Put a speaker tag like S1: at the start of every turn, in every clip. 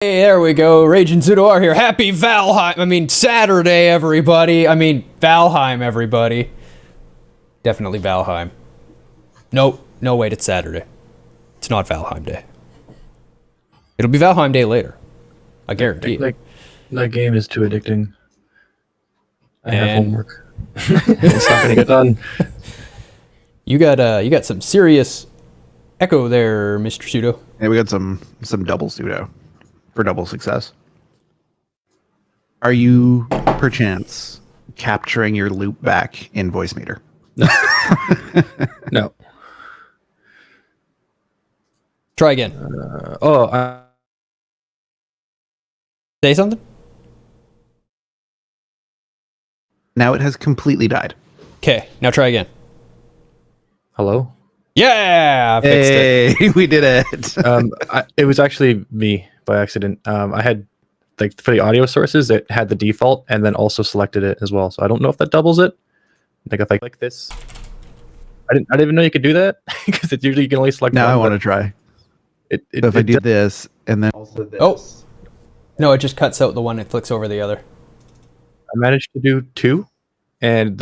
S1: Hey, there we go. Raging Zudor here. Happy Saturday, everybody. Valheim, everybody. Definitely Valheim. No, wait, it's Saturday. It's not Valheim Day. It'll be Valheim Day later. I guarantee it.
S2: That game is too addicting. I have homework. It's not gonna get done.
S1: You got some serious echo there, Mr. Pseudo.
S3: Yeah, we got some double pseudo for double success. Are you perchance capturing your loop back in voice meter?
S2: No.
S1: Try again. Say something?
S3: Now it has completely died.
S1: Okay, now try again.
S2: Hello?
S1: Yeah! I fixed it.
S3: Hey, we did it.
S2: It was actually me by accident. I had, for the audio sources, it had the default and then also selected it as well. So I don't know if that doubles it. Like if I click this, I didn't even know you could do that because it's usually you can only select
S3: Now
S2: one.
S3: I want to try. So if I do this and then also this.
S1: Oh! No, it just cuts out the one and flicks over the other.
S2: I managed to do two, and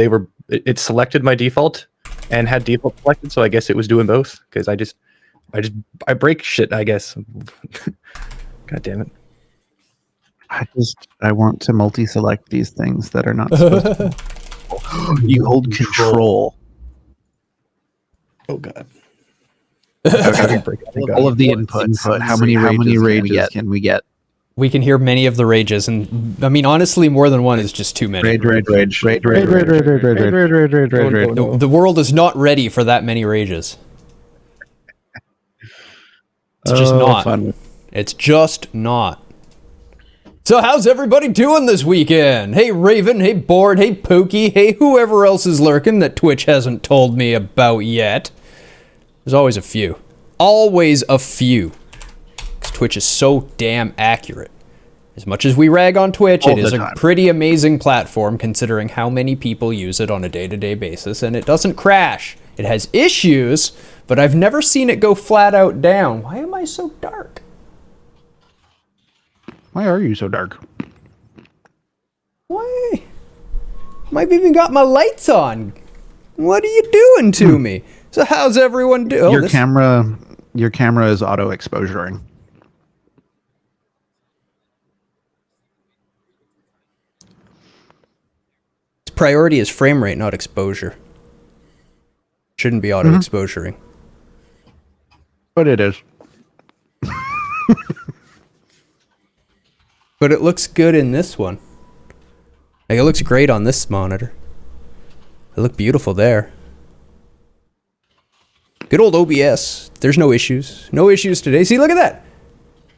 S2: it selected my default and had default selected, so I guess it was doing both because I break shit, I guess. God damn it.
S3: I want to multi-select these things that are not supposed to. You hold control.
S2: Oh god.
S3: Okay. All of the inputs. How many rages can we get?
S1: We can hear many of the rages, and honestly, more than one is just too many.
S3: Rage.
S1: The world is not ready for that many rages. It's just not.
S3: Fun.
S1: It's just not. So how's everybody doing this weekend? Hey Raven, hey Board, hey Pookie, hey whoever else is lurking that Twitch hasn't told me about yet. There's always a few. Always a few. Because Twitch is so damn accurate. As much as we rag on Twitch, it is a pretty amazing platform considering how many people use it on a day-to-day basis, and it doesn't crash. It has issues, but I've never seen it go flat out down. Why am I so dark?
S3: Why are you so dark?
S1: Why? I've even got my lights on. What are you doing to me? So how's everyone doing?
S3: Your camera is auto exposuring.
S1: Its priority is frame rate, not exposure. Shouldn't be auto exposuring.
S3: But it is.
S1: But it looks good in this one. It looks great on this monitor. It looked beautiful there. Good old OBS. There's no issues. No issues today. See, look at that.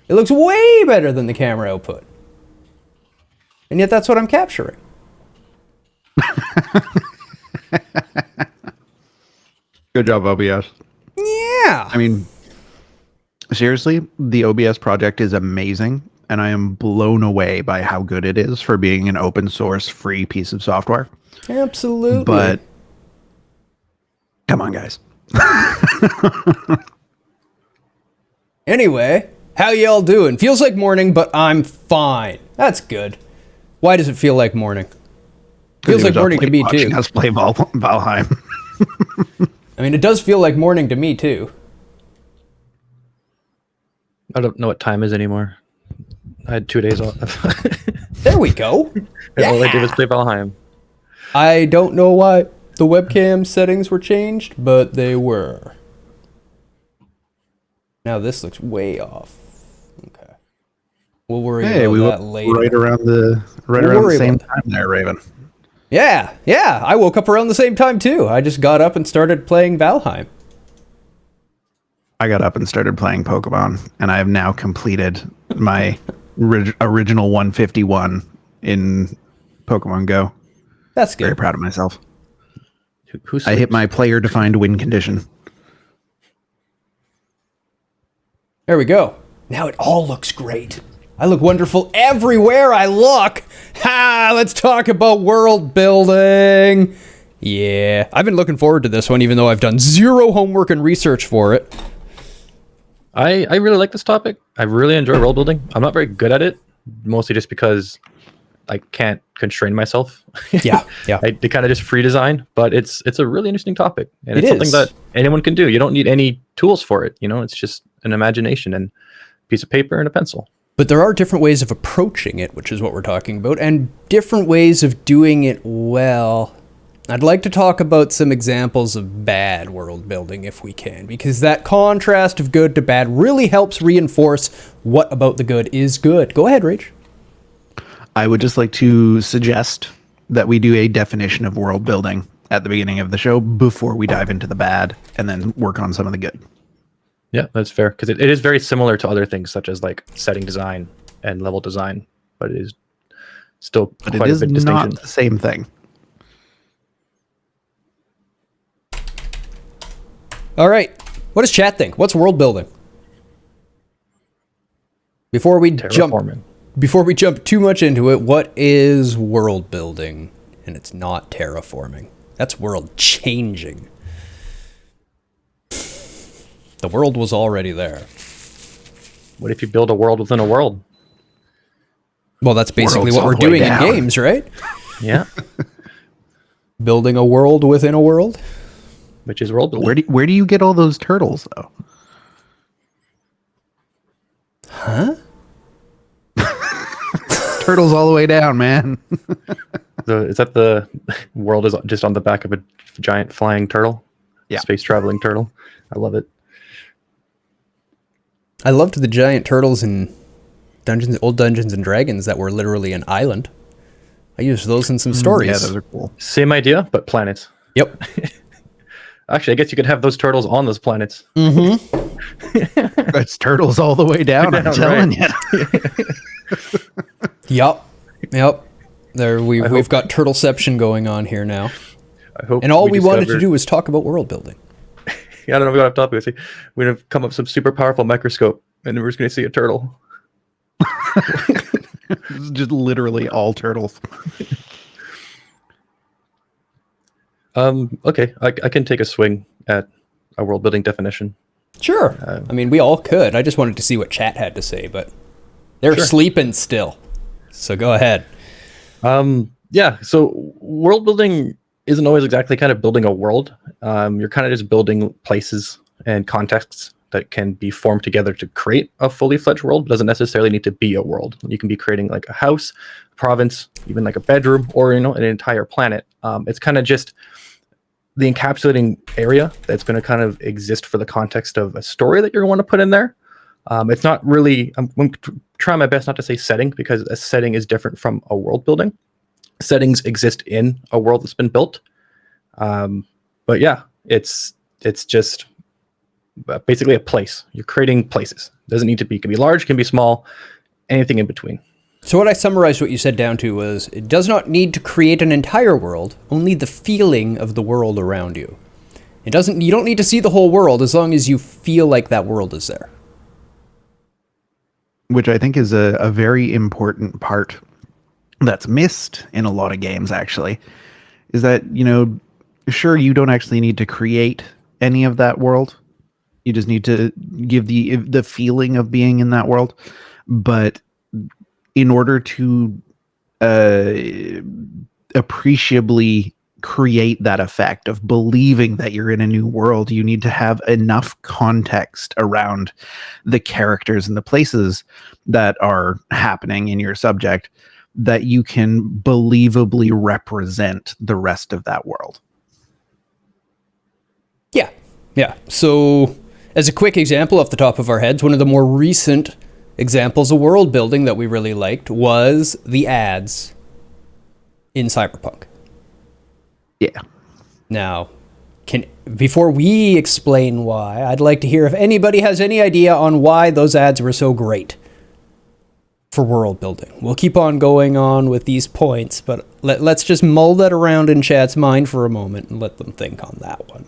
S1: It looks way better than the camera output. And yet that's what I'm capturing.
S3: Good job, OBS.
S1: Yeah.
S3: Seriously, the OBS project is amazing, and I am blown away by how good it is for being an open source free piece of software.
S1: Absolutely.
S3: But come on, guys.
S1: Anyway, how y'all doing? Feels like morning, but I'm fine. That's good. Why does it feel like morning? Feels like morning to me too.
S3: Us play Valheim.
S1: It does feel like morning to me too.
S2: I don't know what time is anymore. I had 2 days off.
S1: There we go.
S2: Yeah. All I did was play Valheim.
S1: I don't know why the webcam settings were changed, but they were. Now this looks way off. Okay. We'll worry about that later.
S3: Right around the same time there, Raven.
S1: Yeah. I woke up around the same time too. I just got up and started playing Valheim.
S3: I got up and started playing Pokemon, and I have now completed my original 151 in Pokemon Go.
S1: That's good.
S3: Very proud of myself.
S2: Who
S3: I hit my player-defined win condition.
S1: There we go. Now it all looks great. I look wonderful everywhere I look. Ha! Let's talk about world building. Yeah, I've been looking forward to this one, even though I've done zero homework and research for it.
S2: I really like this topic. I really enjoy world building. I'm not very good at it, mostly just because I can't constrain myself.
S1: Yeah, yeah.
S2: I kind of just free design, but it's a really interesting topic, and
S1: It
S2: it's something
S1: is.
S2: that anyone can do. You don't need any tools for it. It's just an imagination and a piece of paper and a pencil.
S1: But there are different ways of approaching it, which is what we're talking about, and different ways of doing it well. I'd like to talk about some examples of bad world building if we can, because that contrast of good to bad really helps reinforce what about the good is good. Go ahead, Rach.
S3: I would just like to suggest that we do a definition of world building at the beginning of the show before we dive into the bad, and then work on some of the good.
S2: Yeah, that's fair, because it is very similar to other things such as like setting design and level design, but it is still
S3: But
S2: quite
S3: it is
S2: a big distinction.
S3: not the same thing.
S1: All right. What does chat think? What's world building? Before we jump too much into it, what is world building? And it's not terraforming. That's world changing. The world was already there.
S2: What if you build a world within a world?
S1: Well, that's basically
S3: World's
S1: what
S3: all
S1: we're
S3: the way
S1: doing in
S3: down.
S1: games, right?
S2: Yeah,
S1: Building a world within a world.
S2: which is world building.
S3: Where do you get all those turtles though?
S1: Huh?
S3: Turtles all the way down, man.
S2: Is that the world is just on the back of a giant flying turtle?
S3: Yeah.
S2: Space traveling turtle. I love it.
S1: I loved the giant turtles in old Dungeons and Dragons that were literally an island. I used those in some stories.
S3: Yeah, those are cool.
S2: Same idea, but planets.
S1: Yep.
S2: Actually, I guess you could have those turtles on those planets.
S3: It's turtles all the way down. I'm
S2: Yeah,
S3: telling
S2: right.
S3: you.
S1: Yep. There we've got turtleception going on here now.
S2: I hope.
S1: And all we wanted to do was talk about world building.
S2: Yeah, I don't know. We got off topic. We're gonna come up with some super powerful microscope, and we're just gonna see a turtle.
S3: This is just literally all turtles.
S2: Okay, I can take a swing at a world building definition.
S1: Sure. I mean, we all could. I just wanted to see what chat had to say, but they're
S2: Sure.
S1: sleeping still. So go ahead.
S2: Yeah. So world building isn't always exactly kind of building a world. You're kind of just building places and contexts that can be formed together to create a fully fledged world. It doesn't necessarily need to be a world. You can be creating like a house, a province, even like a bedroom, or an entire planet. It's kind of just the encapsulating area that's going to kind of exist for the context of a story that you're going to want to put in there. It's not really. I'm trying my best not to say setting, because a setting is different from a world building. Settings exist in a world that's been built, but yeah, it's just basically a place. You're creating places. Doesn't need to be. Can be large, can be small, anything in between.
S1: So what I summarized what you said down to was, it does not need to create an entire world, only the feeling of the world around you. You don't need to see the whole world as long as you feel like that world is there.
S3: Which I think is a very important part that's missed in a lot of games, actually, is that, sure, you don't actually need to create any of that world. You just need to give the feeling of being in that world. But in order to appreciably create that effect of believing that you're in a new world, you need to have enough context around the characters and the places that are happening in your subject that you can believably represent the rest of that world.
S1: Yeah. So, as a quick example off the top of our heads, one of the more recent examples of world building that we really liked was the ads in Cyberpunk.
S3: Yeah.
S1: Now, before we explain why, I'd like to hear if anybody has any idea on why those ads were so great for world building. We'll keep on going on with these points, but let's just mull that around in chat's mind for a moment and let them think on that one.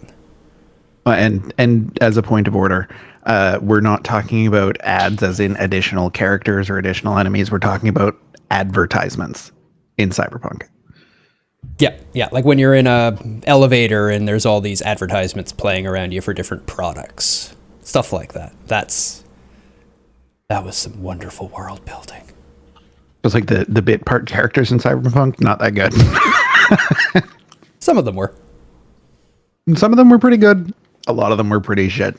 S3: And as a point of order, we're not talking about ads as in additional characters or additional enemies. We're talking about advertisements in Cyberpunk.
S1: Yeah, like when you're in a elevator and there's all these advertisements playing around you for different products. Stuff like that. That was some wonderful world building.
S3: It was like the bit part characters in Cyberpunk, not that good.
S1: Some of them were.
S3: Some of them were pretty good. A lot of them were pretty shit.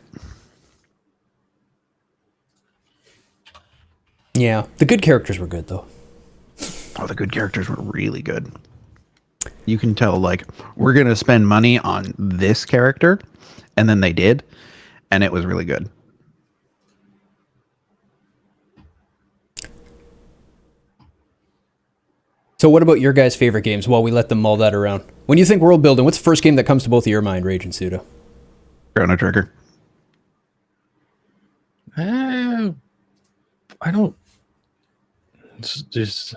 S1: Yeah, the good characters were good though.
S3: Oh, the good characters were really good. You can tell, like, we're going to spend money on this character, and then they did, and it was really good.
S1: So what about your guys' favorite games while we let them mull that around? When you think world building, what's the first game that comes to both of your mind, Rage and Suda?
S3: Chrono Trigger.
S2: I don't. It's just.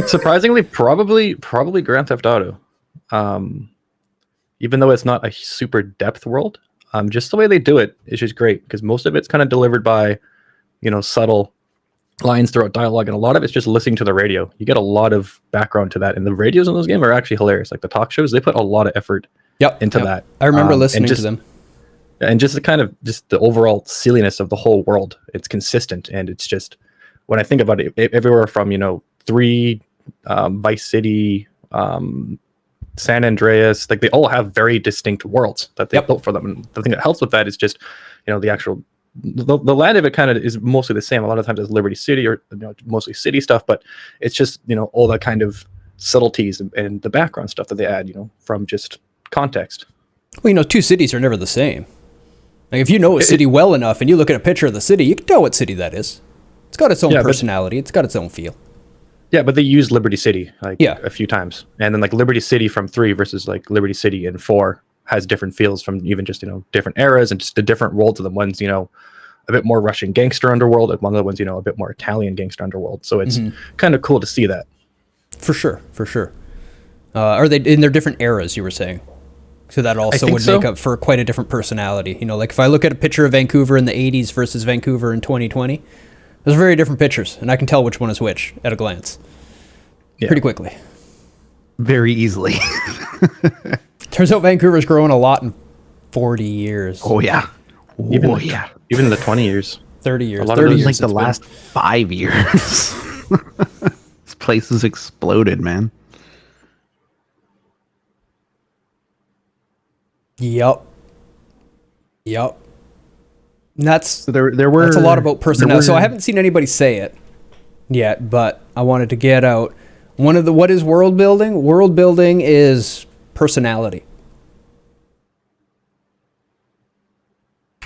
S2: Surprisingly, probably Grand Theft Auto. Even though it's not a super depth world, just the way they do it is just great because most of it's kind of delivered by, subtle lines throughout dialogue, and a lot of it's just listening to the radio. You get a lot of background to that, and the radios in those games are actually hilarious. Like the talk shows, they put a lot of effort into that.
S1: I remember listening to them.
S2: And just the overall silliness of the whole world. It's consistent, and it's just, when I think about it, everywhere from 3, Vice City, San Andreas, like they all have very distinct worlds that they built for them. And the thing that helps with that is just, the actual the land of it kind of is mostly the same. A lot of times it's Liberty City or mostly city stuff, but it's just all that kind of subtleties and the background stuff that they add, from just context.
S1: Well, two cities are never the same. Like if you know a city well enough and you look at a picture of the city, you can tell what city that is. It's got its own personality. It's got its own feel.
S2: Yeah, but they use Liberty City a few times. And then like Liberty City from 3 versus like Liberty City in 4 has different feels from even just, different eras and just the different worlds of the ones, a bit more Russian gangster underworld, and one of the ones, a bit more Italian gangster underworld. So it's kind of cool to see that.
S1: For sure. Are they in their different eras, you were saying? So that also would make up for quite a different personality. Like if I look at a picture of Vancouver in the 80s versus Vancouver in 2020, those are very different pictures, and I can tell which one is which at a glance. Yeah. Pretty quickly.
S3: Very easily.
S1: Turns out Vancouver's grown a lot in 40 years.
S3: Oh, yeah.
S2: Even in the 20 years.
S1: 30 years.
S3: A lot of those, like the last 5 years. This place has exploded, man.
S1: Yep. And that's
S3: so that's
S1: a lot about personality. So I haven't seen anybody say it yet, but I wanted to get out what is world building? World building is personality.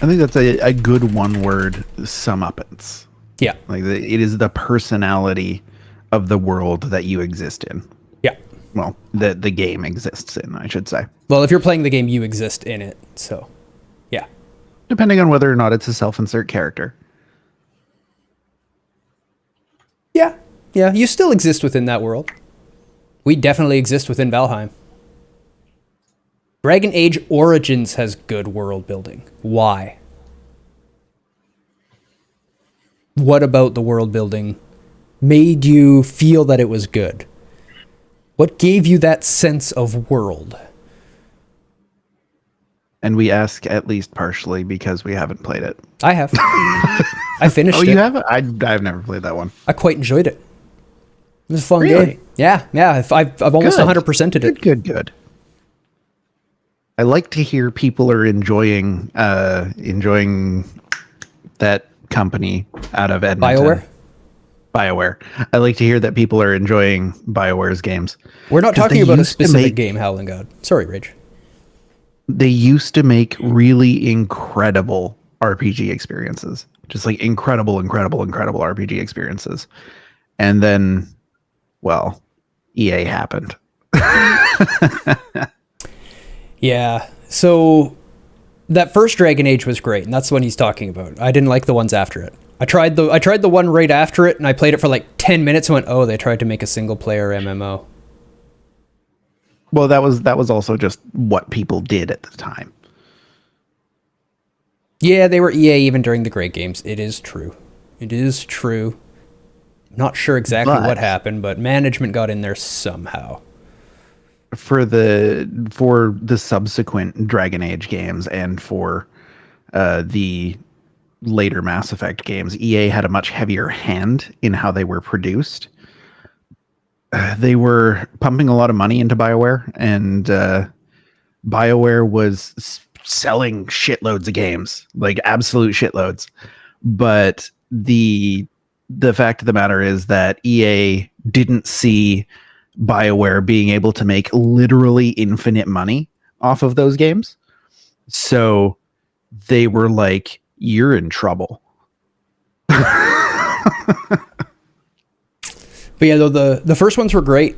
S3: I think that's a good one-word sum-uppance.
S1: Yeah.
S3: Like it is the personality of the world that you exist in.
S1: Yeah.
S3: Well, the game exists in, I should say.
S1: Well, if you're playing the game, you exist in it. So, yeah.
S3: Depending on whether or not it's a self-insert character.
S1: Yeah. Yeah, you still exist within that world. We definitely exist within Valheim. Dragon Age Origins has good world building. Why? What about the world building made you feel that it was good? What gave you that sense of world?
S3: And we ask at least partially because we haven't played it.
S1: I have. I finished it.
S3: Oh, you haven't? I've never played that one.
S1: I quite enjoyed it. It was a fun game. Yeah. I've almost 100%ed it.
S3: Good. I like to hear people are enjoying that company out of Edmonton. BioWare. I like to hear that people are enjoying BioWare's games.
S1: We're not talking about a specific game, Howling God. Sorry, Rage.
S3: They used to make really incredible RPG experiences. Just like incredible RPG experiences. And then, well, EA happened.
S1: Yeah. So that first Dragon Age was great, and that's the one he's talking about. I didn't like the ones after it. I tried the one right after it, and I played it for like 10 minutes and went, oh, they tried to make a single player MMO.
S3: Well, that was also just what people did at the time.
S1: Yeah, they were EA even during the great games. It is true. Not sure exactly what happened, but management got in there somehow.
S3: for the subsequent Dragon Age games and for the later Mass Effect games, EA had a much heavier hand in how they were produced. They were pumping a lot of money into BioWare, and BioWare was selling shitloads of games, like absolute shitloads. But the fact of the matter is that EA didn't see BioWare being able to make literally infinite money off of those games. So they were like, you're in trouble.
S1: But yeah, though the first ones were great.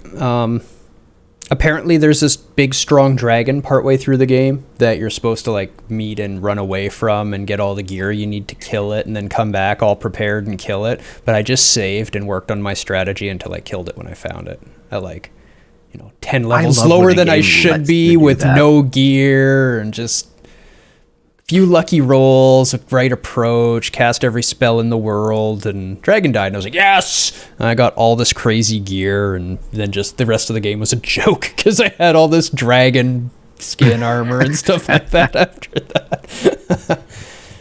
S1: Apparently there's this big strong dragon partway through the game that you're supposed to like meet and run away from and get all the gear you need to kill it and then come back all prepared and kill it. But I just saved and worked on my strategy until I killed it when I found it at like, 10 levels lower than I should be with no gear and just few lucky rolls, a right approach, cast every spell in the world, and dragon died, and I was like, yes! And I got all this crazy gear, and then just the rest of the game was a joke, because I had all this dragon skin armor and stuff like that after that.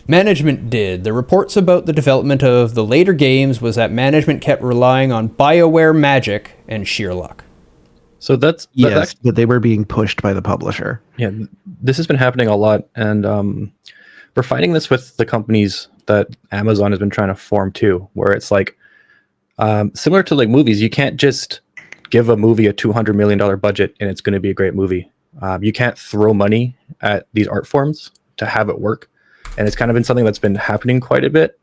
S1: Management did. The reports about the development of the later games was that management kept relying on BioWare magic and sheer luck.
S2: So that's
S3: but they were being pushed by the publisher.
S2: Yeah, this has been happening a lot, and we're finding this with the companies that Amazon has been trying to form too, where it's like similar to like movies. You can't just give a movie a $200 million budget and it's going to be a great movie. You can't throw money at these art forms to have it work, and it's kind of been something that's been happening quite a bit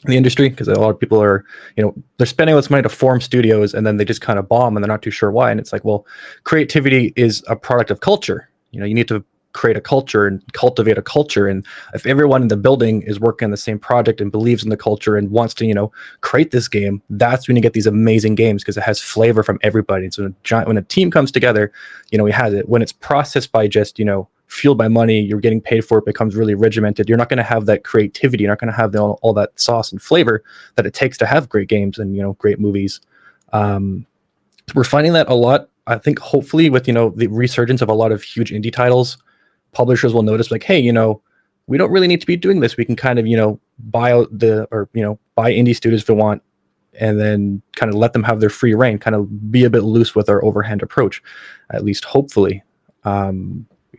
S2: in the industry, because a lot of people are, they're spending all this money to form studios and then they just kind of bomb and they're not too sure why. And it's like, well, creativity is a product of culture. You need to create a culture and cultivate a culture. And if everyone in the building is working on the same project and believes in the culture and wants to, create this game, that's when you get these amazing games, because it has flavor from everybody. And so when a team comes together, we have it. When it's processed by just, fueled by money, you're getting paid for it, becomes really regimented. You're not going to have that creativity. You're not going to have all that sauce and flavor that it takes to have great games and great movies. We're finding that a lot. I think hopefully with the resurgence of a lot of huge indie titles, publishers will notice like, hey, we don't really need to be doing this. We can kind of buy buy indie studios if we want, and then kind of let them have their free reign. Kind of be a bit loose with our overhand approach, at least hopefully.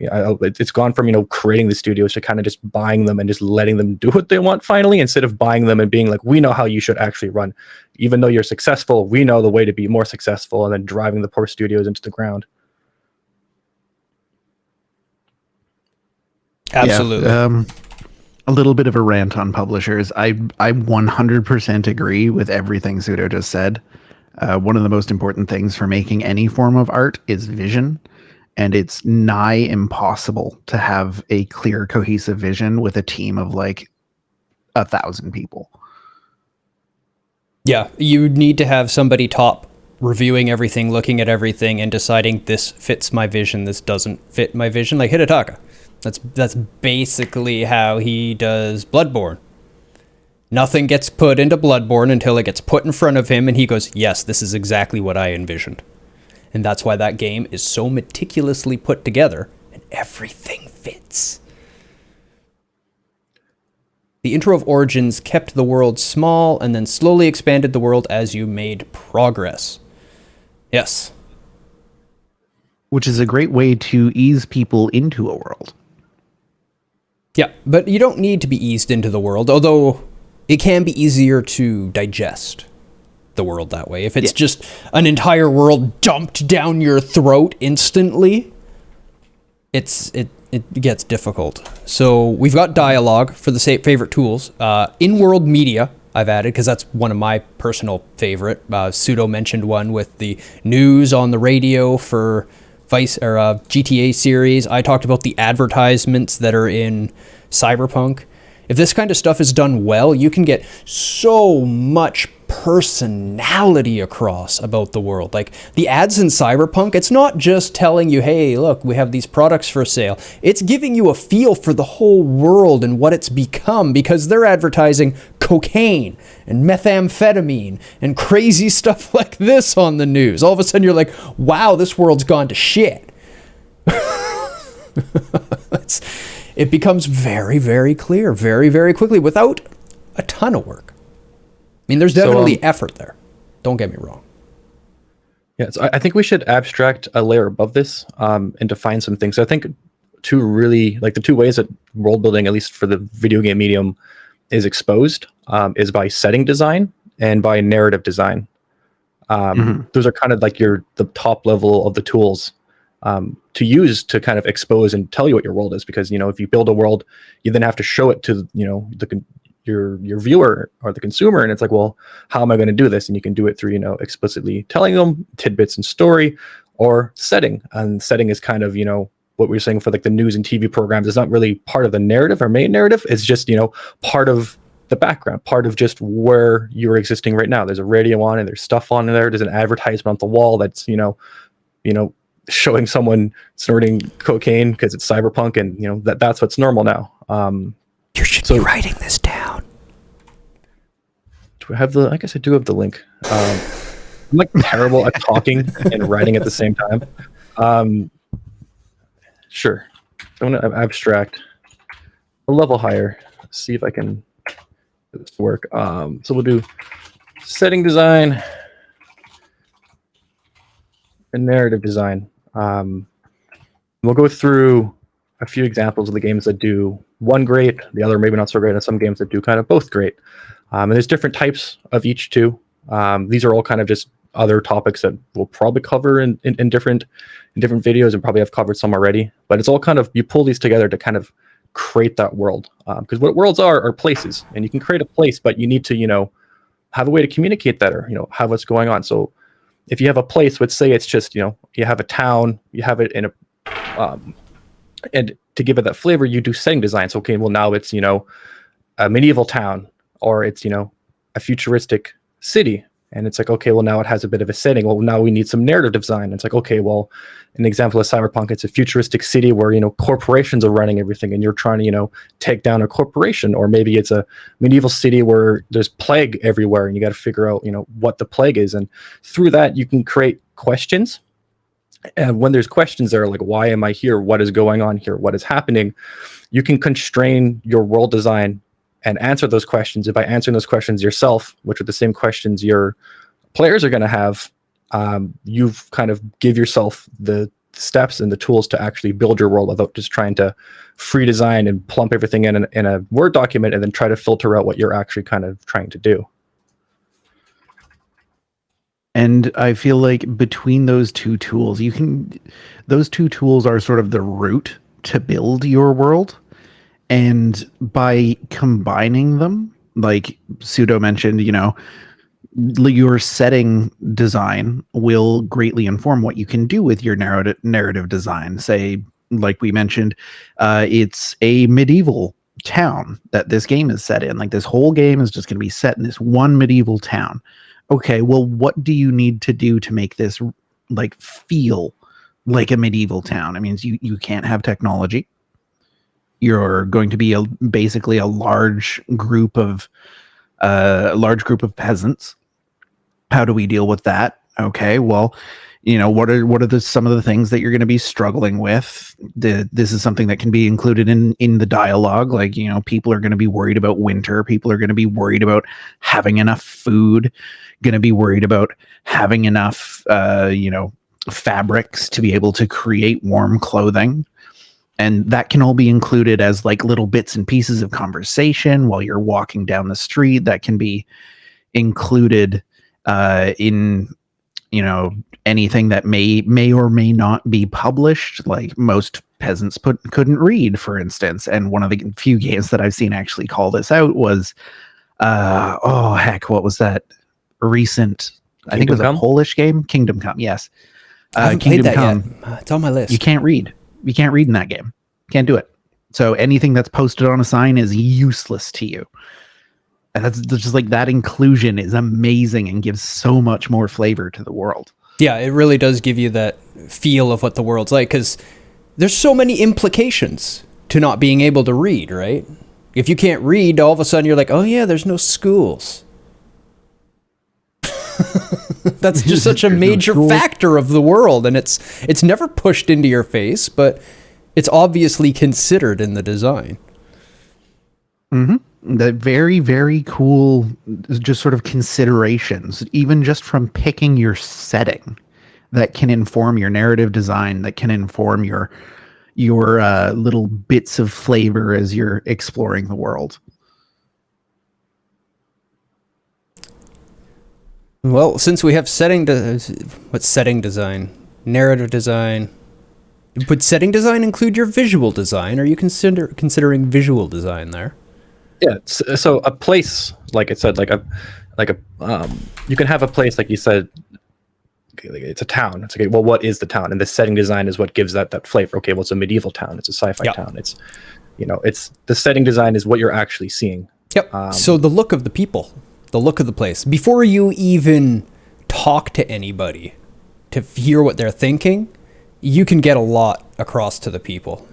S2: It's gone from creating the studios to kind of just buying them and just letting them do what they want finally, instead of buying them and being like, we know how you should actually run. Even though you're successful, we know the way to be more successful, and then driving the poor studios into the ground.
S1: Absolutely.
S3: Yeah, a little bit of a rant on publishers. I 100% agree with everything Pseudo just said. One of the most important things for making any form of art is vision. And it's nigh impossible to have a clear, cohesive vision with a team of like 1,000 people.
S1: Yeah, you need to have somebody top reviewing everything, looking at everything, and deciding this fits my vision, this doesn't fit my vision. Like Hidetaka. That's basically how he does Bloodborne. Nothing gets put into Bloodborne until it gets put in front of him, and he goes, yes, this is exactly what I envisioned. And that's why that game is so meticulously put together, and everything fits. The intro of Origins kept the world small and then slowly expanded the world as you made progress. Yes.
S3: Which is a great way to ease people into a world.
S1: Yeah, but you don't need to be eased into the world, although it can be easier to digest the world that way. If it's just an entire world dumped down your throat instantly, it gets difficult. So we've got dialogue for the favorite tools. In-world media I've added, because that's one of my personal favorite. Pseudo mentioned one with the news on the radio for GTA series. I talked about the advertisements that are in Cyberpunk. If this kind of stuff is done well, you can get so much personality across about the world. Like the ads in Cyberpunk, it's not just telling you, hey, look, we have these products for sale. It's giving you a feel for the whole world and what it's become, because they're advertising cocaine and methamphetamine and crazy stuff like this on the news. All of a sudden you're like, wow, this world's gone to shit. It becomes very, very clear very, very quickly without a ton of work. I mean, there's definitely effort there. Don't get me wrong.
S2: Yeah, so I think we should abstract a layer above this and define some things. So I think the two ways that world building, at least for the video game medium, is exposed is by setting design and by narrative design. Those are kind of like the top level of the tools to use to kind of expose and tell you what your world is. Because, if you build a world, you then have to show it to, your viewer or the consumer. And it's like, well, how am I going to do this? And you can do it through, explicitly telling them tidbits and story or setting. And setting is kind of, what we were saying for like the news and TV programs is not really part of the narrative or main narrative. It's just, part of the background, part of just where you're existing right now. There's a radio on and there's stuff on there. There's an advertisement on the wall that's, showing someone snorting cocaine because it's cyberpunk, and that's what's normal now.
S1: You should be writing this down.
S2: Do I have I guess I do have the link. I'm like terrible at talking and writing at the same time. Sure. I'm going to abstract a level higher. See if I can do this work. So we'll do setting design and narrative design. We'll go through a few examples of the games that do one great, the other maybe not so great, and some games that do kind of both great. And there's different types of each too. These are all kind of just other topics that we'll probably cover in different videos, and probably have covered some already. But it's all kind of, you pull these together to kind of create that world. Because what worlds are places, and you can create a place, but you need to, have a way to communicate that, or, have what's going on. So if you have a place, let's say it's just, you have a town, you have it in a, and to give it that flavor, you do setting design. So, okay, well now it's, a medieval town, or it's, a futuristic city. And it's like, okay, well now it has a bit of a setting. Well, now we need some narrative design. It's like, okay, well, an example of cyberpunk, it's a futuristic city where, corporations are running everything, and you're trying to, take down a corporation. Or maybe it's a medieval city where there's plague everywhere, and you got to figure out, what the plague is. And through that, you can create questions. And when there's questions there, like, why am I here? What is going on here? What is happening? You can constrain your world design and answer those questions. And by answering those questions yourself, which are the same questions your players are going to have, you've kind of give yourself the steps and the tools to actually build your world without just trying to free design and plump everything in a Word document and then try to filter out what you're actually kind of trying to do.
S3: And I feel like between those two tools, those two tools are sort of the root to build your world. And by combining them, like Pseudo mentioned, your setting design will greatly inform what you can do with your narrative design. Say, like we mentioned, it's a medieval town that this game is set in. Like, this whole game is just going to be set in this one medieval town. Okay, well, what do you need to do to make this like feel like a medieval town? I mean, you can't have technology. You're going to be basically a large group of peasants. How do we deal with that? Okay, well, what are some of the things that you're going to be struggling with? This is something that can be included in the dialogue. Like, people are going to be worried about winter. People are going to be worried about having enough food. Going to be worried about having enough, fabrics to be able to create warm clothing. And that can all be included as like little bits and pieces of conversation while you're walking down the street. That can be included in, anything that may or may not be published. Like, most peasants couldn't read, for instance. And one of the few games that I've seen actually call this out was, what was that recent? I think it was a Polish game, Kingdom Come. Yes,
S1: I haven't played that yet. It's on my list.
S3: You can't read. You can't read in that game. Can't do it. So anything that's posted on a sign is useless to you. And that's just like, that inclusion is amazing and gives so much more flavor to the world.
S1: Yeah, it really does give you that feel of what the world's like, because there's so many implications to not being able to read, right? If you can't read, all of a sudden you're like, oh yeah, there's no schools. That's just such a major factor of the world, and it's never pushed into your face, but it's obviously considered in the design.
S3: The very, very cool, just sort of considerations, even just from picking your setting, that can inform your narrative design, that can inform your little bits of flavor as you're exploring the world.
S1: Well, since we have what's setting design? Narrative design. Would setting design include your visual design? Are you considering visual design there?
S2: Yeah. So a place, like I said, you can have a place, like you said, like it's a town. It's okay. Well, what is the town? And the setting design is what gives that flavor. Okay. Well, it's a medieval town. It's a sci-fi town. It's, it's the setting design is what you're actually seeing.
S1: Yep. So the look of the people, the look of the place, before you even talk to anybody to hear what they're thinking, you can get a lot across to the people.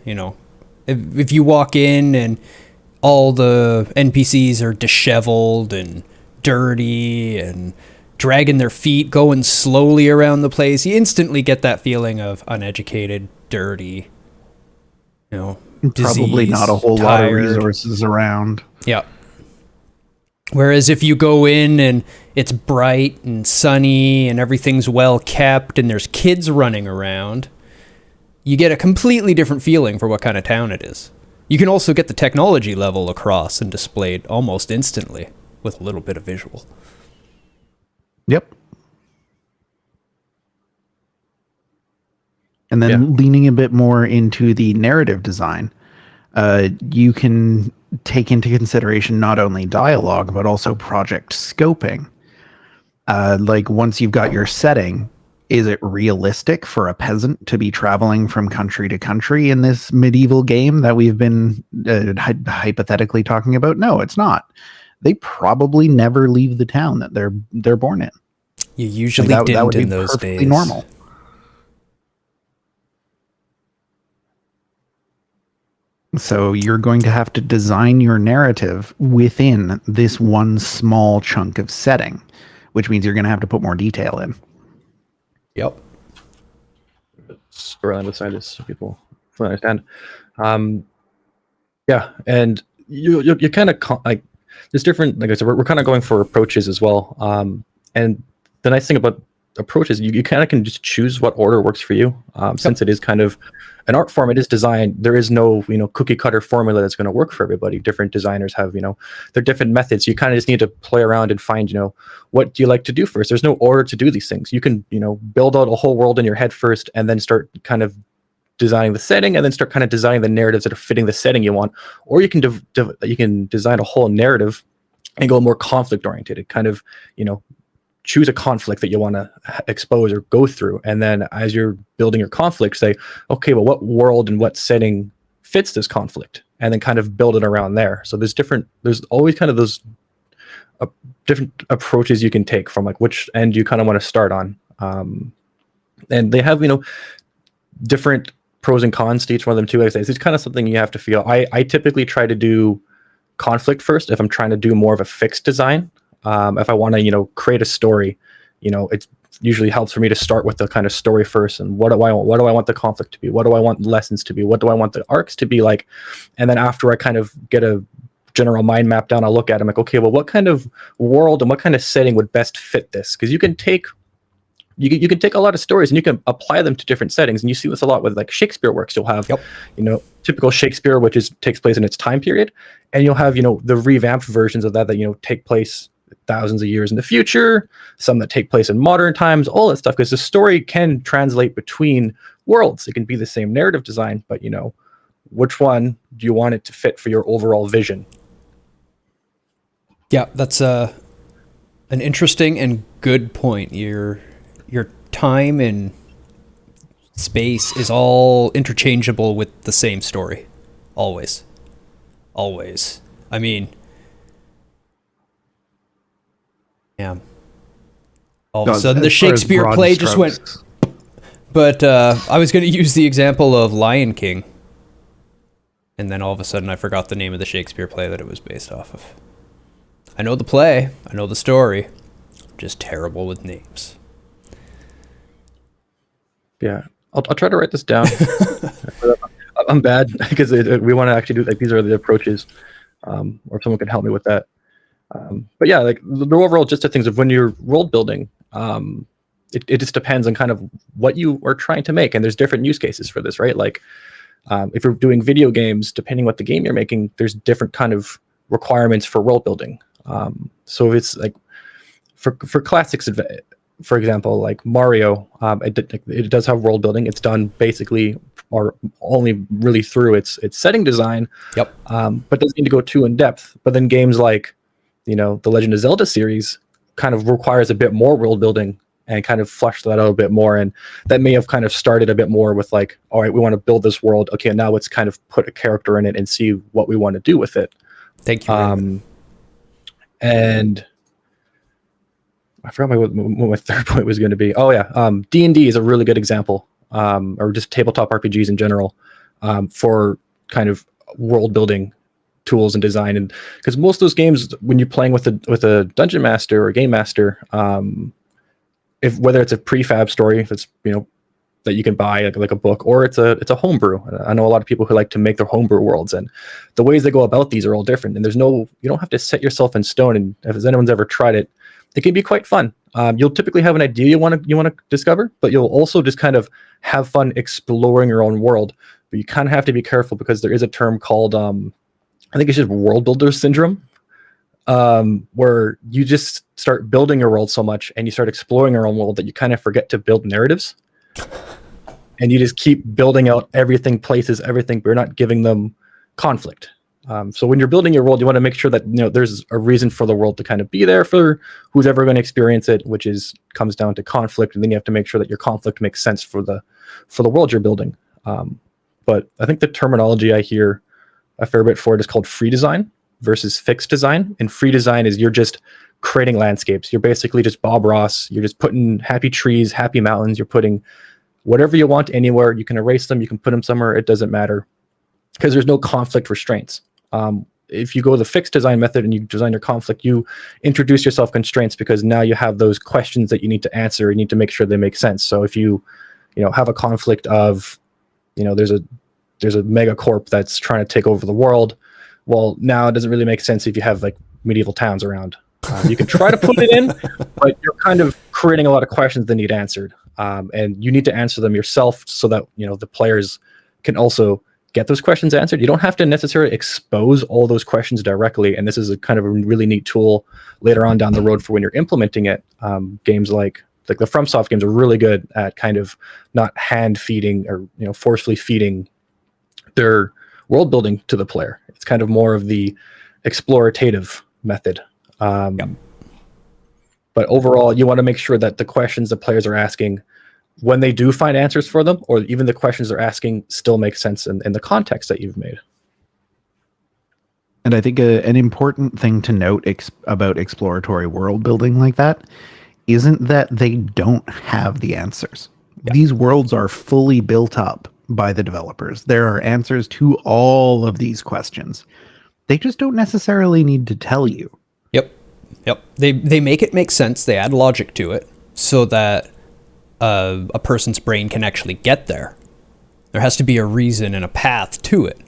S1: If you walk in and all the NPCs are disheveled and dirty and dragging their feet, going slowly around the place, you instantly get that feeling of uneducated, dirty,
S3: Probably
S1: diseased,
S3: not a whole lot of
S1: tired.
S3: resources around.
S1: Yeah. Whereas if you go in and it's bright and sunny and everything's well kept and there's kids running around, you get a completely different feeling for what kind of town it is. You can also get the technology level across and displayed almost instantly with a little bit of visual.
S3: Yep. And then leaning a bit more into the narrative design, you can take into consideration not only dialogue, but also project scoping. Like once you've got your setting, is it realistic for a peasant to be traveling from country to country in this medieval game that we've been hypothetically talking about? No, it's not. They probably never leave the town that they're born in.
S1: You usually
S3: that
S1: didn't
S3: would be
S1: in those
S3: perfectly
S1: days.
S3: normal. So you're going to have to design your narrative within this one small chunk of setting, which means you're going to have to put more detail in.
S1: Yep.
S2: Storyline beside this, so people fully understand. Yeah, and you kind of like there's different, like I said, we're kind of going for approaches as well. And the nice thing about approaches, you kind of can just choose what order works for you. Since it is kind of an art form, it is designed. There is no cookie cutter formula that's going to work for everybody. Different designers have their different methods. You kind of just need to play around and find what do you like to do first. There's no order to do these things. You can build out a whole world in your head first, and then start kind of designing the setting, and then start kind of designing the narratives that are fitting the setting you want. Or you can you can design a whole narrative and go more conflict oriented. Kind of choose a conflict that you want to expose or go through, and then as you're building your conflict, say, okay, well, what world and what setting fits this conflict, and then kind of build it around there. So there's always kind of those different approaches you can take from like which end you kind of want to start on, and they have different pros and cons to each one of them too. Like I say, it's kind of something you have to feel. I typically try to do conflict first if I'm trying to do more of a fixed design. If I want to, create a story, it usually helps for me to start with the kind of story first. And what do I want? What do I want the conflict to be? What do I want lessons to be? What do I want the arcs to be like? And then after I kind of get a general mind map down, I'll look at it. I'm like, okay, well, what kind of world and what kind of setting would best fit this? Because you can take a lot of stories and you can apply them to different settings. And you see this a lot with like Shakespeare works. You'll have, typical Shakespeare, which takes place in its time period. And you'll have, the revamped versions of that take place thousands of years in the future, some that take place in modern times, all that stuff, because the story can translate between worlds. It can be the same narrative design, but which one do you want it to fit for your overall vision?
S1: Yeah, that's an interesting and good point. Your time and space is all interchangeable with the same story. Always. I mean, yeah. All of a sudden, the Shakespeare play just went. But I was going to use the example of Lion King. And then all of a sudden I forgot the name of the Shakespeare play that it was based off of. I know the play, I know the story, I'm just terrible with names.
S2: Yeah, I'll try to write this down. I'm bad because we want to actually do like these are the approaches, or someone can help me with that. But yeah, like the overall gist of things of when you're world building, it just depends on kind of what you are trying to make, and there's different use cases for this, right? Like if you're doing video games, depending what the game you're making, there's different kind of requirements for world building. So if it's like for classics, for example, like Mario, it does have world building. It's done basically or only really through its setting design.
S1: Yep.
S2: But doesn't need to go too in depth. But then games like, the Legend of Zelda series kind of requires a bit more world building and kind of flesh that out a bit more. And that may have kind of started a bit more with like, all right, we want to build this world. Okay, now let's kind of put a character in it and see what we want to do with it.
S1: Thank you.
S2: And I forgot what my third point was going to be. Oh yeah, D&D is a really good example, or just tabletop RPGs in general, for kind of world building tools and design. And because most of those games, when you're playing with a dungeon master or game master, if whether it's a prefab story that's that you can buy like a book, or it's a homebrew. I know a lot of people who like to make their homebrew worlds, and the ways they go about these are all different. And you don't have to set yourself in stone. And if anyone's ever tried it, it can be quite fun. You'll typically have an idea you want to discover, but you'll also just kind of have fun exploring your own world. But you kind of have to be careful because there is a term called I think it's just world builder syndrome, where you just start building your world so much and you start exploring your own world that you kind of forget to build narratives. And you just keep building out everything, places, everything, but you're not giving them conflict. So when you're building your world, you want to make sure that there's a reason for the world to kind of be there for who's ever going to experience it, which comes down to conflict, and then you have to make sure that your conflict makes sense for the world you're building. But I think the terminology I hear a fair bit for it is called free design versus fixed design. And free design is you're just creating landscapes. You're basically just Bob Ross. You're just putting happy trees, happy mountains. You're putting whatever you want anywhere. You can erase them. You can put them somewhere. It doesn't matter because there's no conflict restraints. If you go the fixed design method and you design your conflict, you introduce yourself constraints because now you have those questions that you need to answer. You need to make sure they make sense. So if you have a conflict of, there's a mega corp that's trying to take over the world. Well, now it doesn't really make sense if you have like medieval towns around. You can try to put it in, but you're kind of creating a lot of questions that need answered. And you need to answer them yourself so that, the players can also get those questions answered. You don't have to necessarily expose all those questions directly. And this is a kind of a really neat tool later on down the road for when you're implementing it. Games like the FromSoft games are really good at kind of not hand feeding or, forcefully feeding their world building to the player. It's kind of more of the explorative method. But overall, you want to make sure that the questions the players are asking, when they do find answers for them, or even the questions they're asking still make sense in the context that you've made.
S3: And I think an important thing to note about exploratory world building like that isn't that they don't have the answers. Yeah. These worlds are fully built up by the developers. There are answers to all of these questions. They just don't necessarily need to tell you.
S1: Yep. They make it make sense. They add logic to it so that a person's brain can actually get there. There has to be a reason and a path to it.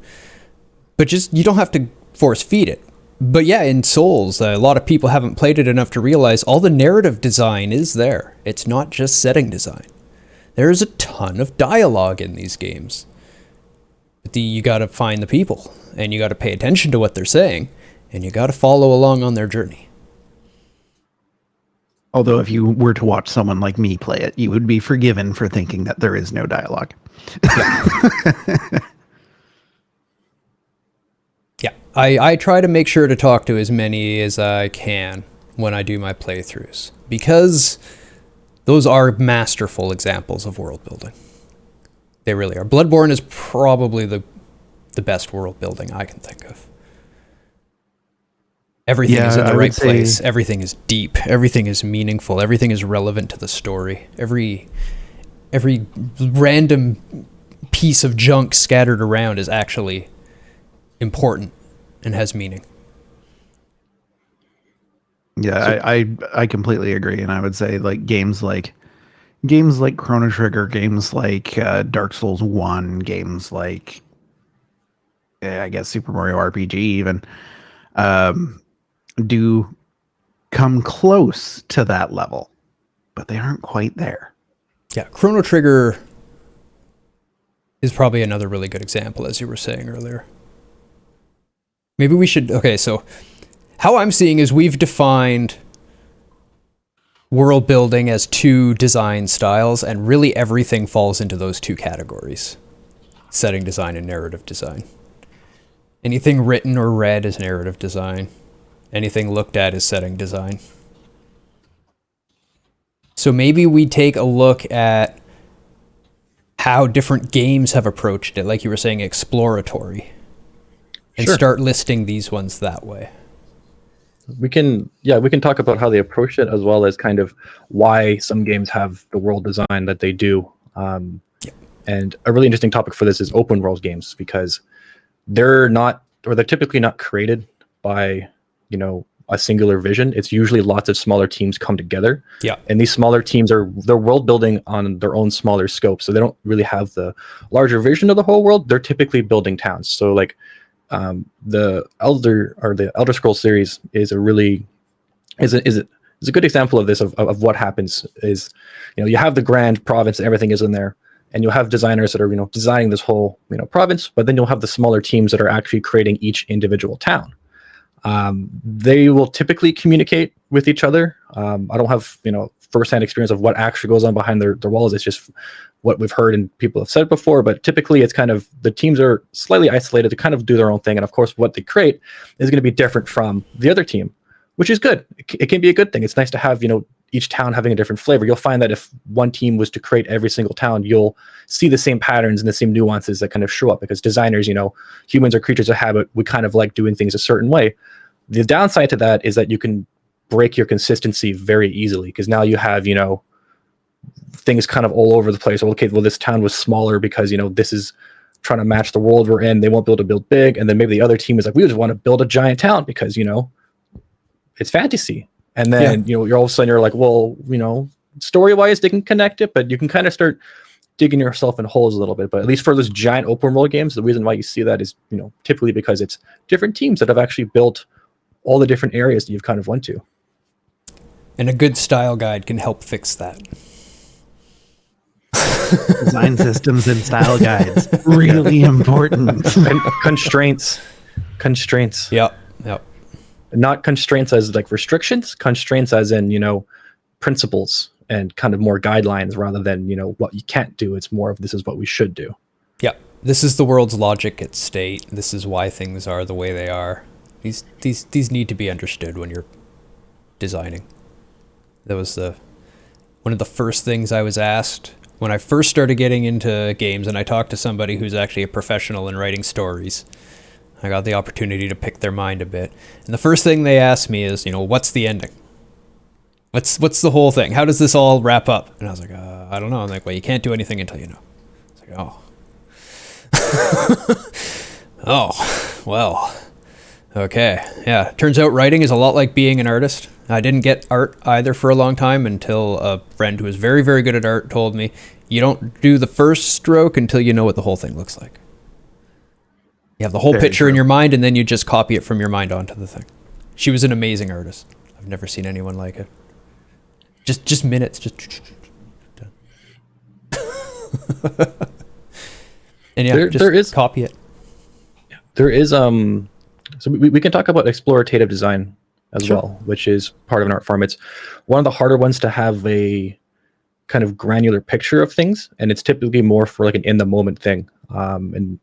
S1: But you don't have to force feed it. But yeah, in Souls, a lot of people haven't played it enough to realize all the narrative design is there. It's not just setting design. There's a ton of dialogue in these games. But you got to find the people, and you got to pay attention to what they're saying, and you got to follow along on their journey.
S3: Although if you were to watch someone like me play it, you would be forgiven for thinking that there is no dialogue.
S1: Yeah, I try to make sure to talk to as many as I can when I do my playthroughs, because those are masterful examples of world building. They really are. Bloodborne is probably the best world building I can think of. Everything is in the right place. Everything is deep. Everything is meaningful. Everything is relevant to the story. Every random piece of junk scattered around is actually important and has meaning.
S3: Yeah, I completely agree, and I would say like games like Chrono Trigger, games like Dark Souls 1, games like I guess Super Mario RPG even do come close to that level, but they aren't quite there.
S1: Yeah, Chrono Trigger is probably another really good example, as you were saying earlier. Maybe we should... Okay, so how I'm seeing is we've defined world building as two design styles, and really everything falls into those two categories: setting design and narrative design. Anything written or read is narrative design. Anything looked at is setting design. So maybe we take a look at how different games have approached it, like you were saying, exploratory, and
S2: Sure.
S1: start listing these ones that way.
S2: We can talk about how they approach it, as well as kind of why some games have the world design that they do. And a really interesting topic for this is open world games, because they're typically not created by, a singular vision. It's usually lots of smaller teams come together.
S1: Yeah.
S2: And these smaller teams they're world building on their own smaller scope. So they don't really have the larger vision of the whole world. They're typically building towns. So like the Elder Scrolls series is a good example of this, of what happens is, you have the grand province and everything is in there, and you'll have designers that are, designing this whole, province, but then you'll have the smaller teams that are actually creating each individual town. They will typically communicate with each other. I don't have, firsthand experience of what actually goes on behind their walls. It's just what we've heard and people have said before, but typically it's kind of, the teams are slightly isolated to kind of do their own thing. And of course, what they create is going to be different from the other team, which is good. It can be a good thing. It's nice to have, each town having a different flavor. You'll find that if one team was to create every single town, you'll see the same patterns and the same nuances that kind of show up, because designers, humans are creatures of habit. We kind of like doing things a certain way. The downside to that is that you can break your consistency very easily, because now you have, things kind of all over the place. Okay, well, this town was smaller because, this is trying to match the world we're in. They won't be able to build big. And then maybe the other team is like, we just want to build a giant town because, it's fantasy. And then, you're all of a sudden you're like, well, story-wise, they can connect it, but you can kind of start digging yourself in holes a little bit. But at least for those giant open world games, the reason why you see that is, typically because it's different teams that have actually built all the different areas that you've kind of went to.
S1: And a good style guide can help fix that.
S3: Design systems and style guides, really important.
S2: Constraints.
S1: Yep.
S2: Not constraints as like restrictions, constraints as in, principles and kind of more guidelines, rather than, what you can't do. It's more of, this is what we should do.
S1: Yep. This is the world's logic at state. This is why things are the way they are. These need to be understood when you're designing. That was one of the first things I was asked when I first started getting into games, and I talked to somebody who's actually a professional in writing stories. I got the opportunity to pick their mind a bit. And the first thing they asked me is, what's the ending? What's the whole thing? How does this all wrap up? And I was like, I don't know. I'm like, well, you can't do anything until you know. It's like, oh, well, okay. Yeah, turns out writing is a lot like being an artist. I didn't get art either for a long time until a friend who was very, very good at art told me, you don't do the first stroke until you know what the whole thing looks like. You have the whole picture in your mind, and then you just copy it from your mind onto the thing. She was an amazing artist. I've never seen anyone like it. Just minutes, just done. And yeah,
S2: there is
S1: copy it.
S2: There is so we can talk about explorative design as well, which is part of an art form. It's one of the harder ones to have a kind of granular picture of things, and it's typically more for like an in the moment thing. And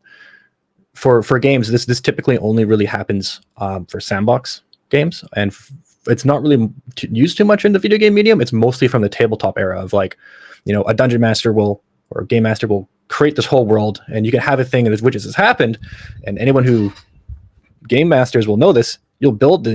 S2: for games, this typically only really happens for sandbox games, and it's not really used too much in the video game medium. It's mostly from the tabletop era of like, a dungeon master or a game master will create this whole world, and you can have a thing in which this has happened, and anyone who game masters will know this. You'll build,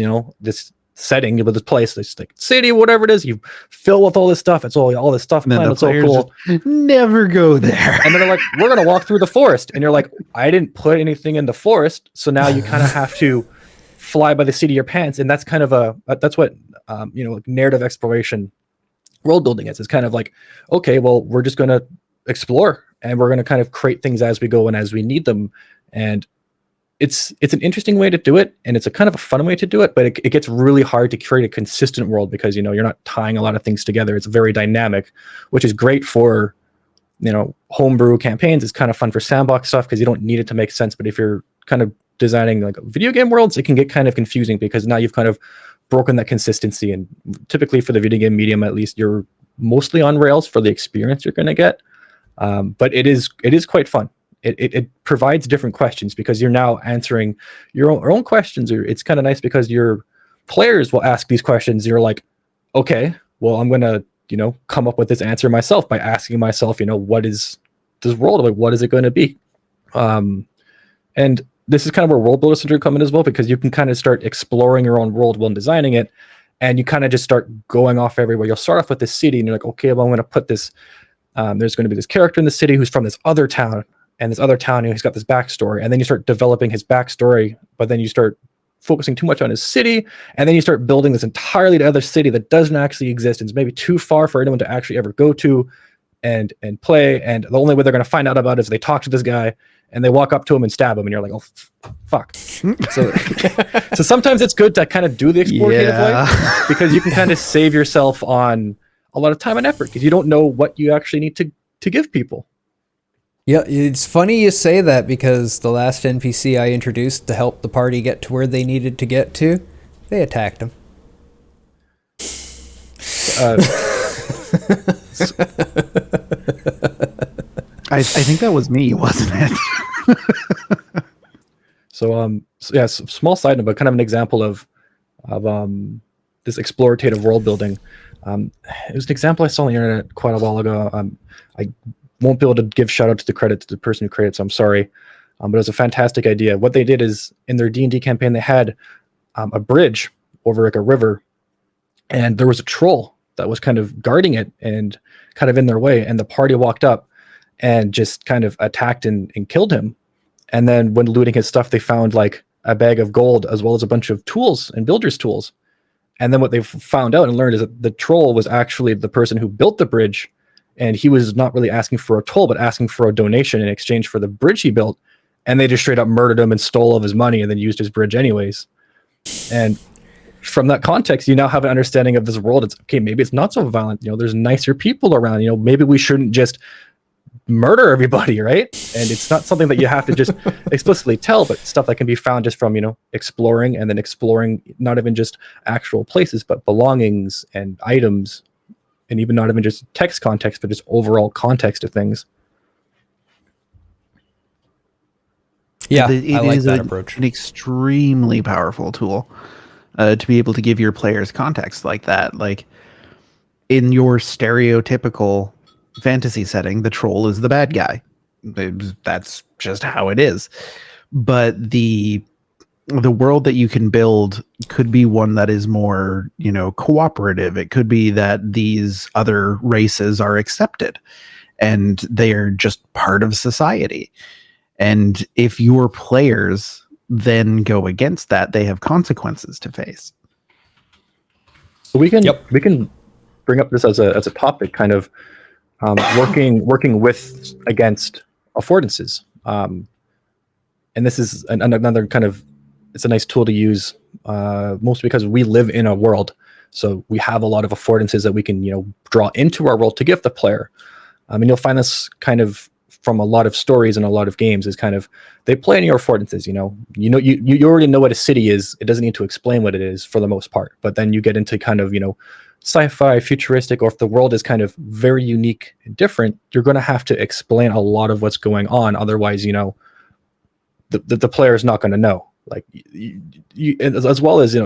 S2: this setting with this place, this like city, whatever it is, you fill with all this stuff. It's all this stuff
S3: And then
S2: planned.
S3: the
S2: It's so
S3: players
S2: cool.
S3: just never go there.
S2: And then they're like, we're gonna walk through the forest, and you're like, I didn't put anything in the forest, so now you kind of have to fly by the seat of your pants. And that's kind of that's what like narrative exploration, world building is. It's kind of like, okay, well, we're just gonna explore, and we're gonna kind of create things as we go and as we need them. And it's an interesting way to do it, and it's a kind of a fun way to do it, but it gets really hard to create a consistent world because you're not tying a lot of things together. It's very dynamic, which is great for homebrew campaigns. It's kind of fun for sandbox stuff because you don't need it to make sense. But if you're kind of designing like video game worlds, it can get kind of confusing because now you've kind of broken that consistency. And typically for the video game medium, at least, you're mostly on rails for the experience you're going to get. But it is quite fun. It provides different questions because you're now answering your own questions. Or it's kind of nice because your players will ask these questions. You're like, okay, well, I'm going to, come up with this answer myself by asking myself, what is this world like? What is it going to be? And this is kind of where world builder syndrome come in as well, because you can kind of start exploring your own world when designing it. And you kind of just start going off everywhere. You'll start off with this city and you're like, okay, well, I'm going to put this, there's going to be this character in the city who's from this other town. And this other town, he's got this backstory, and then you start developing his backstory, but then you start focusing too much on his city, and then you start building this entirely other city that doesn't actually exist and is maybe too far for anyone to actually ever go to and play. And the only way they're going to find out about it is they talk to this guy and they walk up to him and stab him, and you're like, oh, fuck. So sometimes it's good to kind of do the explorative way because you can kind of save yourself on a lot of time and effort because you don't know what you actually need to give people.
S1: Yeah, it's funny you say that because the last NPC I introduced to help the party get to where they needed to get to, they attacked him.
S3: I think that was me, wasn't it?
S2: Small side note, but kind of an example of this explorative world building. It was an example I saw on the internet quite a while ago. I won't be able to give shout out to the credit to the person who created it, so I'm sorry. But it was a fantastic idea. What they did is in their D&D campaign, they had a bridge over like a river, and there was a troll that was kind of guarding it and kind of in their way. And the party walked up and just kind of attacked and killed him. And then when looting his stuff, they found like a bag of gold as well as a bunch of tools and builder's tools. And then what they found out and learned is that the troll was actually the person who built the bridge. And he was not really asking for a toll, but asking for a donation in exchange for the bridge he built. And they just straight up murdered him and stole all of his money and then used his bridge anyways. And from that context, you now have an understanding of this world. It's okay, maybe it's not so violent. There's nicer people around. Maybe we shouldn't just murder everybody, right? And it's not something that you have to just explicitly tell, but stuff that can be found just from, exploring, and then exploring not even just actual places, but belongings and items. And even not even just text context, but just overall context of things.
S1: Yeah,
S3: It
S1: I like
S3: is
S1: that approach.
S3: an extremely powerful tool to be able to give your players context like that. Like in your stereotypical fantasy setting, the troll is the bad guy. That's just how it is. But the world that you can build could be one that is more, cooperative. It could be that these other races are accepted and they are just part of society. And if your players then go against that, they have consequences to face.
S2: So we can bring up this as a topic, kind of working with against affordances. And this is another kind of, it's a nice tool to use, mostly because we live in a world. So we have a lot of affordances that we can, draw into our world to give the player. And you'll find this kind of from a lot of stories and a lot of games is kind of, they play in your affordances, you already know what a city is. It doesn't need to explain what it is for the most part. But then you get into kind of, sci-fi, futuristic, or if the world is kind of very unique and different, you're going to have to explain a lot of what's going on. Otherwise, the player is not going to know. Like you, as well as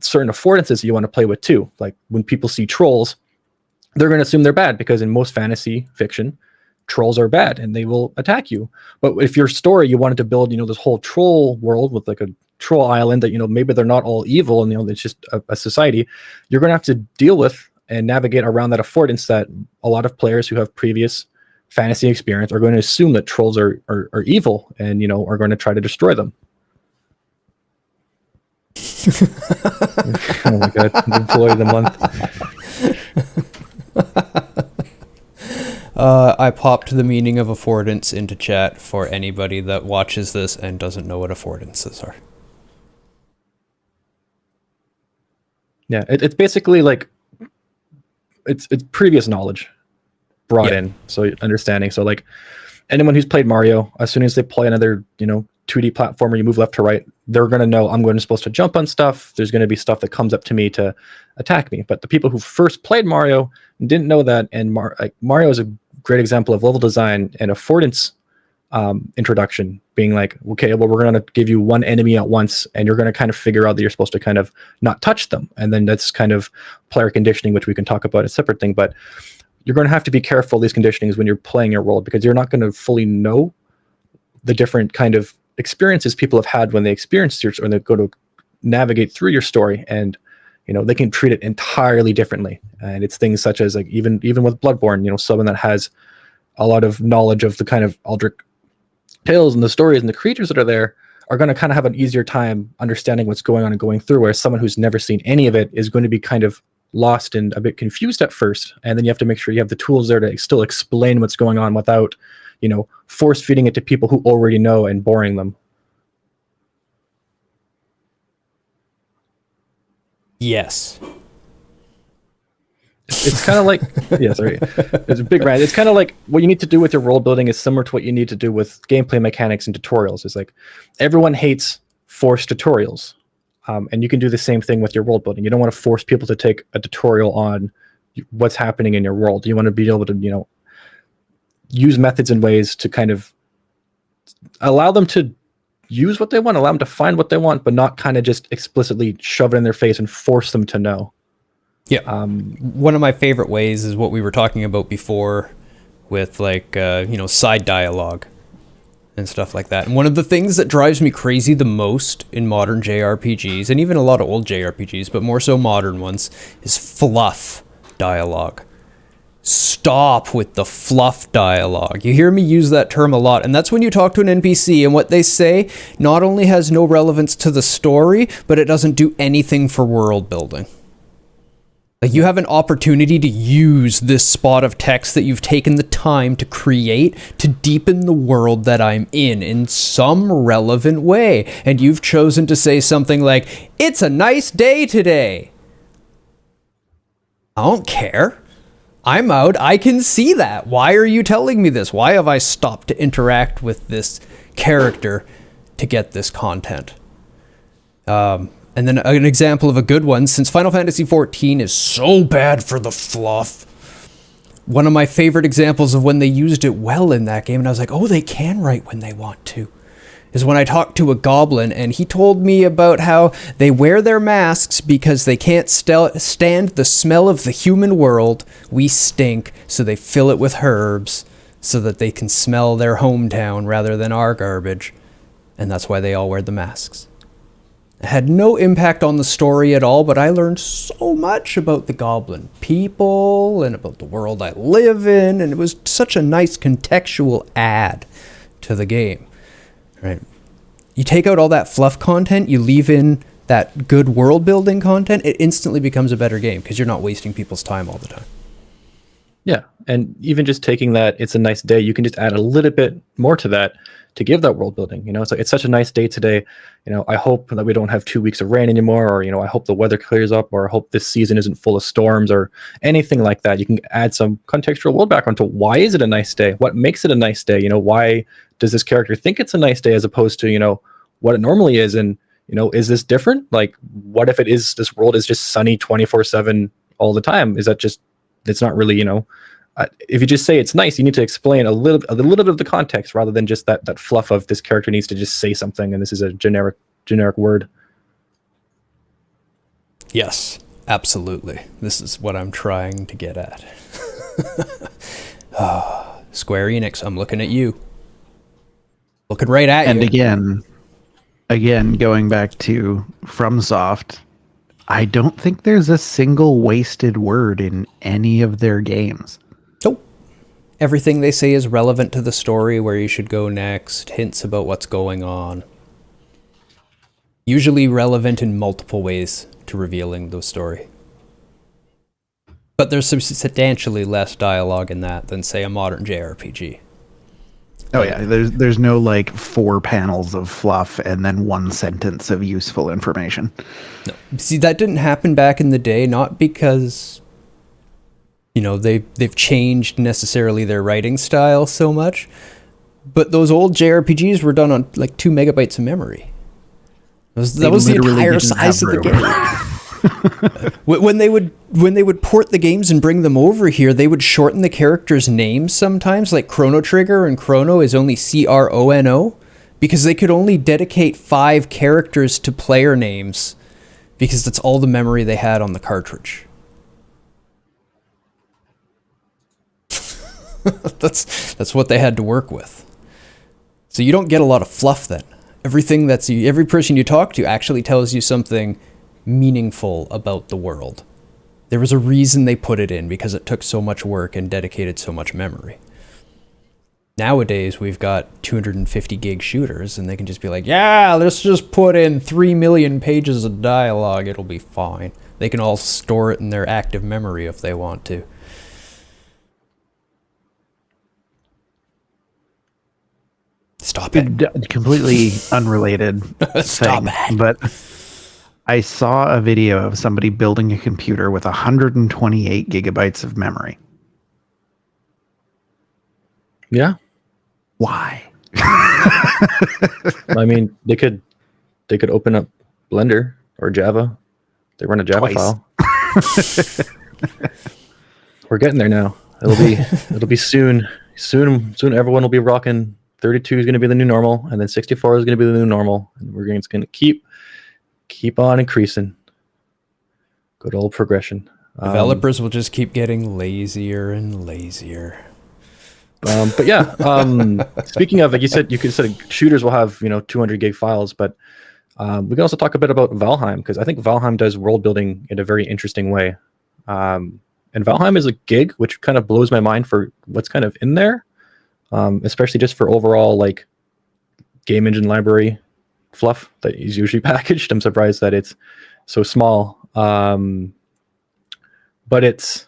S2: certain affordances you want to play with too. Like when people see trolls, they're going to assume they're bad because in most fantasy fiction, trolls are bad and they will attack you. But if your story you wanted to build, this whole troll world with like a troll island that, maybe they're not all evil and, it's just a society, you're going to have to deal with and navigate around that affordance that a lot of players who have previous fantasy experience are going to assume that trolls are evil and, are going to try to destroy them. Oh my god, employee of the month.
S1: I popped the meaning of affordance into chat for anybody that watches this and doesn't know what affordances are.
S2: Yeah, it's basically like it's previous knowledge brought in, so understanding. So like anyone who's played Mario, as soon as they play another 2D platformer, you move left to right, they're going to know I'm supposed to jump on stuff. There's going to be stuff that comes up to me to attack me. But the people who first played Mario didn't know that, and Mario is a great example of level design and affordance introduction, being like, okay, well, we're going to give you one enemy at once, and you're going to kind of figure out that you're supposed to kind of not touch them. And then that's kind of player conditioning, which we can talk about a separate thing. But you're going to have to be careful of these conditionings when you're playing your world, because you're not going to fully know the different kind of experiences people have had when they experience your, or they go to navigate through your story, and they can treat it entirely differently. And it's things such as like even with Bloodborne, someone that has a lot of knowledge of the kind of Aldrich tales and the stories and the creatures that are there are going to kind of have an easier time understanding what's going on and going through, whereas someone who's never seen any of it is going to be kind of lost and a bit confused at first. And then you have to make sure you have the tools there to still explain what's going on without force feeding it to people who already know and boring them.
S1: Yes.
S2: It's kind of like, yeah, sorry, it's a big rant. It's kind of like what you need to do with your world building is similar to what you need to do with gameplay mechanics and tutorials. It's like everyone hates forced tutorials. And you can do the same thing with your world building. You don't want to force people to take a tutorial on what's happening in your world. You want to be able to, use methods and ways to kind of allow them to use what they want, allow them to find what they want, but not kind of just explicitly shove it in their face and force them to know.
S1: Yeah. One of my favorite ways is what we were talking about before with like, side dialogue and stuff like that. And one of the things that drives me crazy the most in modern JRPGs, and even a lot of old JRPGs, but more so modern ones, is fluff dialogue. Stop with the fluff dialogue. You hear me use that term a lot, and that's when you talk to an NPC and what they say not only has no relevance to the story, but it doesn't do anything for world building. Like, you have an opportunity to use this spot of text that you've taken the time to create to deepen the world that I'm in some relevant way, and you've chosen to say something like, "It's a nice day today." I don't care. I'm out. I can see that. Why are you telling me this? Why have I stopped to interact with this character to get this content? And then an example of a good one, since Final Fantasy XIV is so bad for the fluff, one of my favorite examples of when they used it well in that game, and I was like, oh, they can write when they want to, is when I talked to a goblin, and he told me about how they wear their masks because they can't stand the smell of the human world. We stink, so they fill it with herbs so that they can smell their hometown rather than our garbage. And that's why they all wear the masks. It had no impact on the story at all, but I learned so much about the goblin people and about the world I live in, and it was such a nice contextual add to the game. Right. You take out all that fluff content, you leave in that good world building content, it instantly becomes a better game because you're not wasting people's time all the time.
S2: Yeah. And even just taking that, it's a nice day, you can just add a little bit more to that to give that world building. It's like, it's such a nice day today. I hope that we don't have 2 weeks of rain anymore, or, I hope the weather clears up, or I hope this season isn't full of storms or anything like that. You can add some contextual world background to why is it a nice day? What makes it a nice day? Why does this character think it's a nice day as opposed to, what it normally is? And, is this different? Like, what if this world is just sunny 24/7 all the time? Is that just, it's not really, if you just say it's nice, you need to explain a little bit of the context rather than just that fluff of this character needs to just say something and this is a generic word.
S1: Yes, absolutely. This is what I'm trying to get at. Square Enix, I'm looking at you. Looking right at you.
S3: And again, going back to FromSoft, I don't think there's a single wasted word in any of their games.
S1: Nope. Everything they say is relevant to the story, where you should go next, hints about what's going on. Usually relevant in multiple ways to revealing the story. But there's substantially less dialogue in that than, say, a modern JRPG.
S3: Oh yeah, there's no like 4 panels of fluff and then 1 sentence of useful information.
S1: No. See, that didn't happen back in the day, not because, you know, they've changed necessarily their writing style so much, but those old JRPGs were done on like 2 megabytes of memory. That was the entire size of the game. When they would port the games and bring them over here, they would shorten the characters' names sometimes, like Chrono Trigger, and Chrono is only Chrono, because they could only dedicate 5 characters to player names, because that's all the memory they had on the cartridge. That's what they had to work with. So you don't get a lot of fluff then. Every person you talk to actually tells you something meaningful about the world. There was a reason they put it in, because it took so much work and dedicated so much memory. Nowadays, we've got 250 gig shooters, and they can just be like, yeah, let's just put in 3 million pages of dialogue, it'll be fine. They can all store it in their active memory if they want to. Stop it.
S3: Completely unrelated
S1: Stop
S3: thing,
S1: it.
S3: but I saw a video of somebody building a computer with 128 gigabytes of memory.
S2: Yeah.
S3: Why?
S2: I mean, they could open up Blender or Java. They run a Java
S3: Twice.
S2: file. We're getting there now. It'll be soon. Soon everyone will be rocking 32 is going to be the new normal, and then 64 is going to be the new normal, and it's going to keep on increasing. Good old progression.
S1: Developers will just keep getting lazier and lazier.
S2: But yeah, speaking of, like you said, shooters will have 200 gig files, but we can also talk a bit about Valheim, because I think Valheim does world building in a very interesting way. And Valheim is a gig, which kind of blows my mind for what's kind of in there, especially just for overall like game engine library fluff that is usually packaged. I'm surprised that it's so small, but it's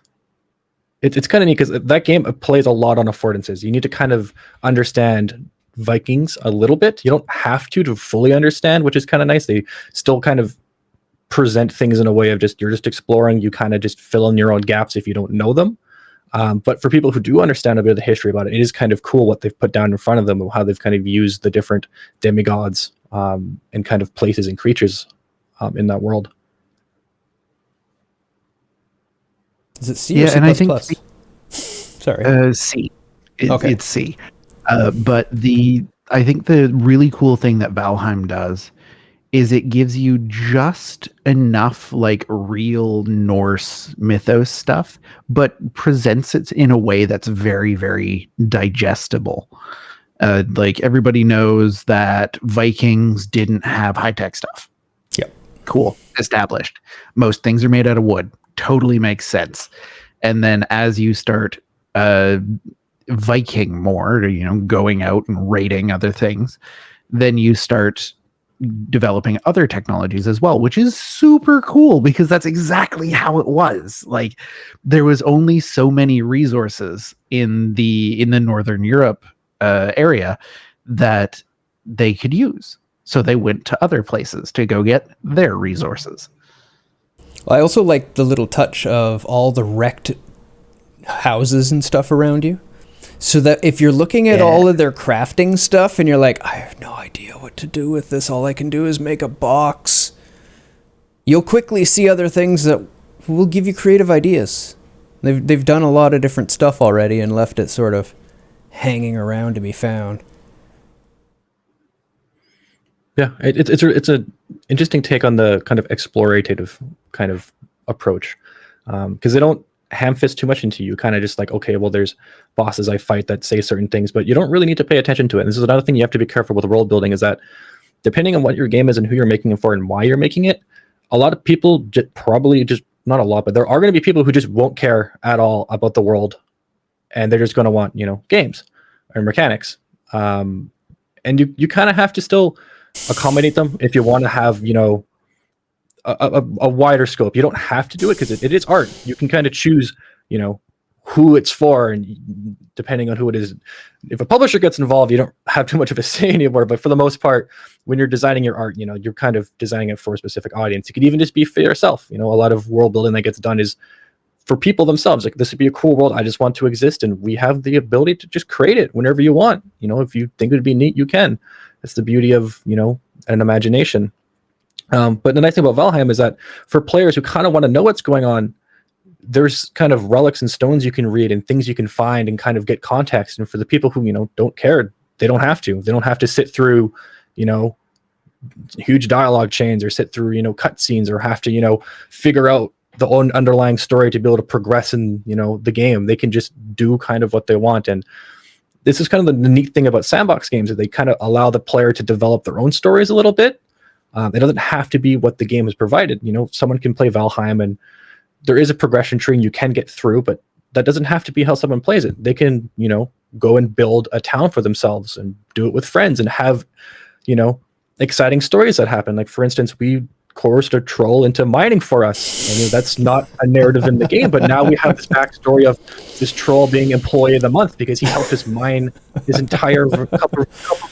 S2: kind of neat because that game plays a lot on affordances. You need to kind of understand Vikings a little bit. You don't have to fully understand, which is kind of nice. They still kind of present things in a way of you're just exploring. You kind of just fill in your own gaps if you don't know them. But for people who do understand a bit of the history about it, it is kind of cool what they've put down in front of them, and how they've kind of used the different demigods and kind of places and creatures in that world.
S1: Is it C or C++?
S3: And I think
S1: Sorry.
S3: C.
S1: Okay.
S3: It's C. But I think the really cool thing that Valheim does is it gives you just enough like real Norse mythos stuff, but presents it in a way that's very, very digestible. Like everybody knows that Vikings didn't have high-tech stuff.
S1: Yep.
S3: Cool. Established. Most things are made out of wood. Totally makes sense. And then as you start Viking more, going out and raiding other things, then you start developing other technologies as well, which is super cool because that's exactly how it was. Like there was only so many resources in the Northern Europe area that they could use. So they went to other places to go get their resources.
S1: I also like the little touch of all the wrecked houses and stuff around you. So that if you're looking at all of their crafting stuff and you're like, I have no idea what to do with this, all I can do is make a box, you'll quickly see other things that will give you creative ideas. They've done a lot of different stuff already and left it sort of hanging around to be found.
S2: Yeah, it's a interesting take on the kind of explorative kind of approach, because they don't ham-fist too much into you. Kind of just like, okay, well, there's bosses I fight that say certain things, but you don't really need to pay attention to it. And this is another thing you have to be careful with world building, is that depending on what your game is and who you're making it for and why you're making it, a lot of people probably just, not a lot, but there are going to be people who just won't care at all about the world, and they're just going to want, games or mechanics. And you kind of have to still accommodate them if you want to have, a wider scope. You don't have to do it because it is art. You can kind of choose, who it's for, and depending on who it is. If a publisher gets involved, you don't have too much of a say anymore, but for the most part, when you're designing your art, you're kind of designing it for a specific audience. It could even just be for yourself. A lot of world building that gets done is for people themselves. Like, this would be a cool world, I just want to exist, and we have the ability to just create it whenever you want. If you think it would be neat, you can. That's the beauty of an imagination. But the nice thing about Valheim is that for players who kind of want to know what's going on, there's kind of relics and stones you can read and things you can find and kind of get context. And for the people who don't care, they don't have to sit through huge dialogue chains or sit through cutscenes or have to figure out the own underlying story to be able to progress in the game. They can just do kind of what they want. And this is kind of the neat thing about sandbox games, that they kind of allow the player to develop their own stories a little bit. It doesn't have to be what the game has provided. Someone can play Valheim and there is a progression tree and you can get through, but that doesn't have to be how someone plays it. They can, go and build a town for themselves and do it with friends and have, exciting stories that happen. Like, for instance, we coerced a troll into mining for us. That's not a narrative in the game, but now we have this backstory of this troll being employee of the month because he helped us mine his entire couple